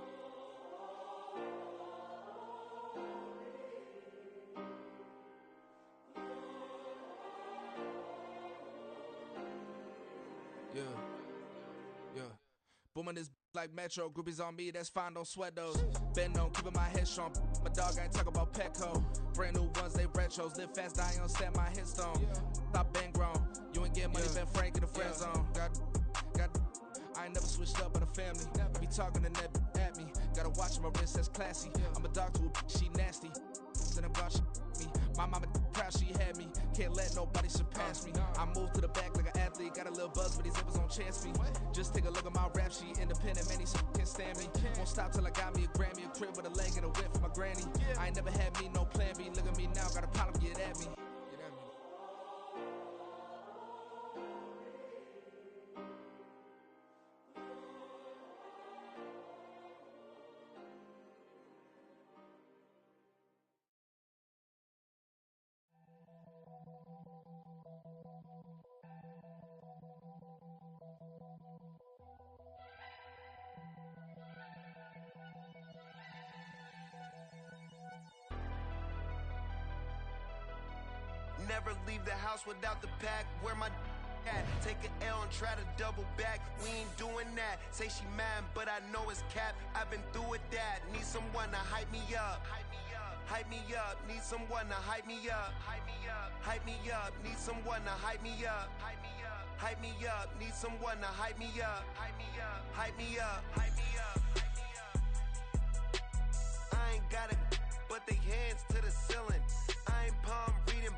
Yeah. Booming this like Metro. Groupies on me, that's fine, don't sweat those. Bend on, keeping my head strong. My dog ain't talking about Petco. Brand new ones, they retros. Live fast, die on set, my headstone. Stop been grown. You ain't getting money, Ben Frank in the friend zone. Got. I ain't never switched up on the family. Be talking to net at me. Gotta watch my wrist, that's classy. I'm a dog to a she nasty. Then I'm gone, she me. My mama proud she had me. Can't let nobody surpass me. I move to the back like an athlete. Got a little buzz, but these zippers don't chance me. Just take a look at my rap sheet. Independent, man, these can't stand me. Won't stop till I got me a Grammy. A crib with a leg and a whip for my granny. I ain't never had me no plan B. Look at me now, got a problem, get at me. Never leave the house without the pack. Where my at? Take an L and try to double back. We ain't doing that. Say she mad, but I know it's cap. I've been through with that. Need someone to hype me up. Hype me up. Need someone to hype me up. Hype me up. Need someone to hype me up. Hype me up. Need someone to hype me up. Hype me up. I ain't got it, but they hands to the ceiling. I ain't palm reading.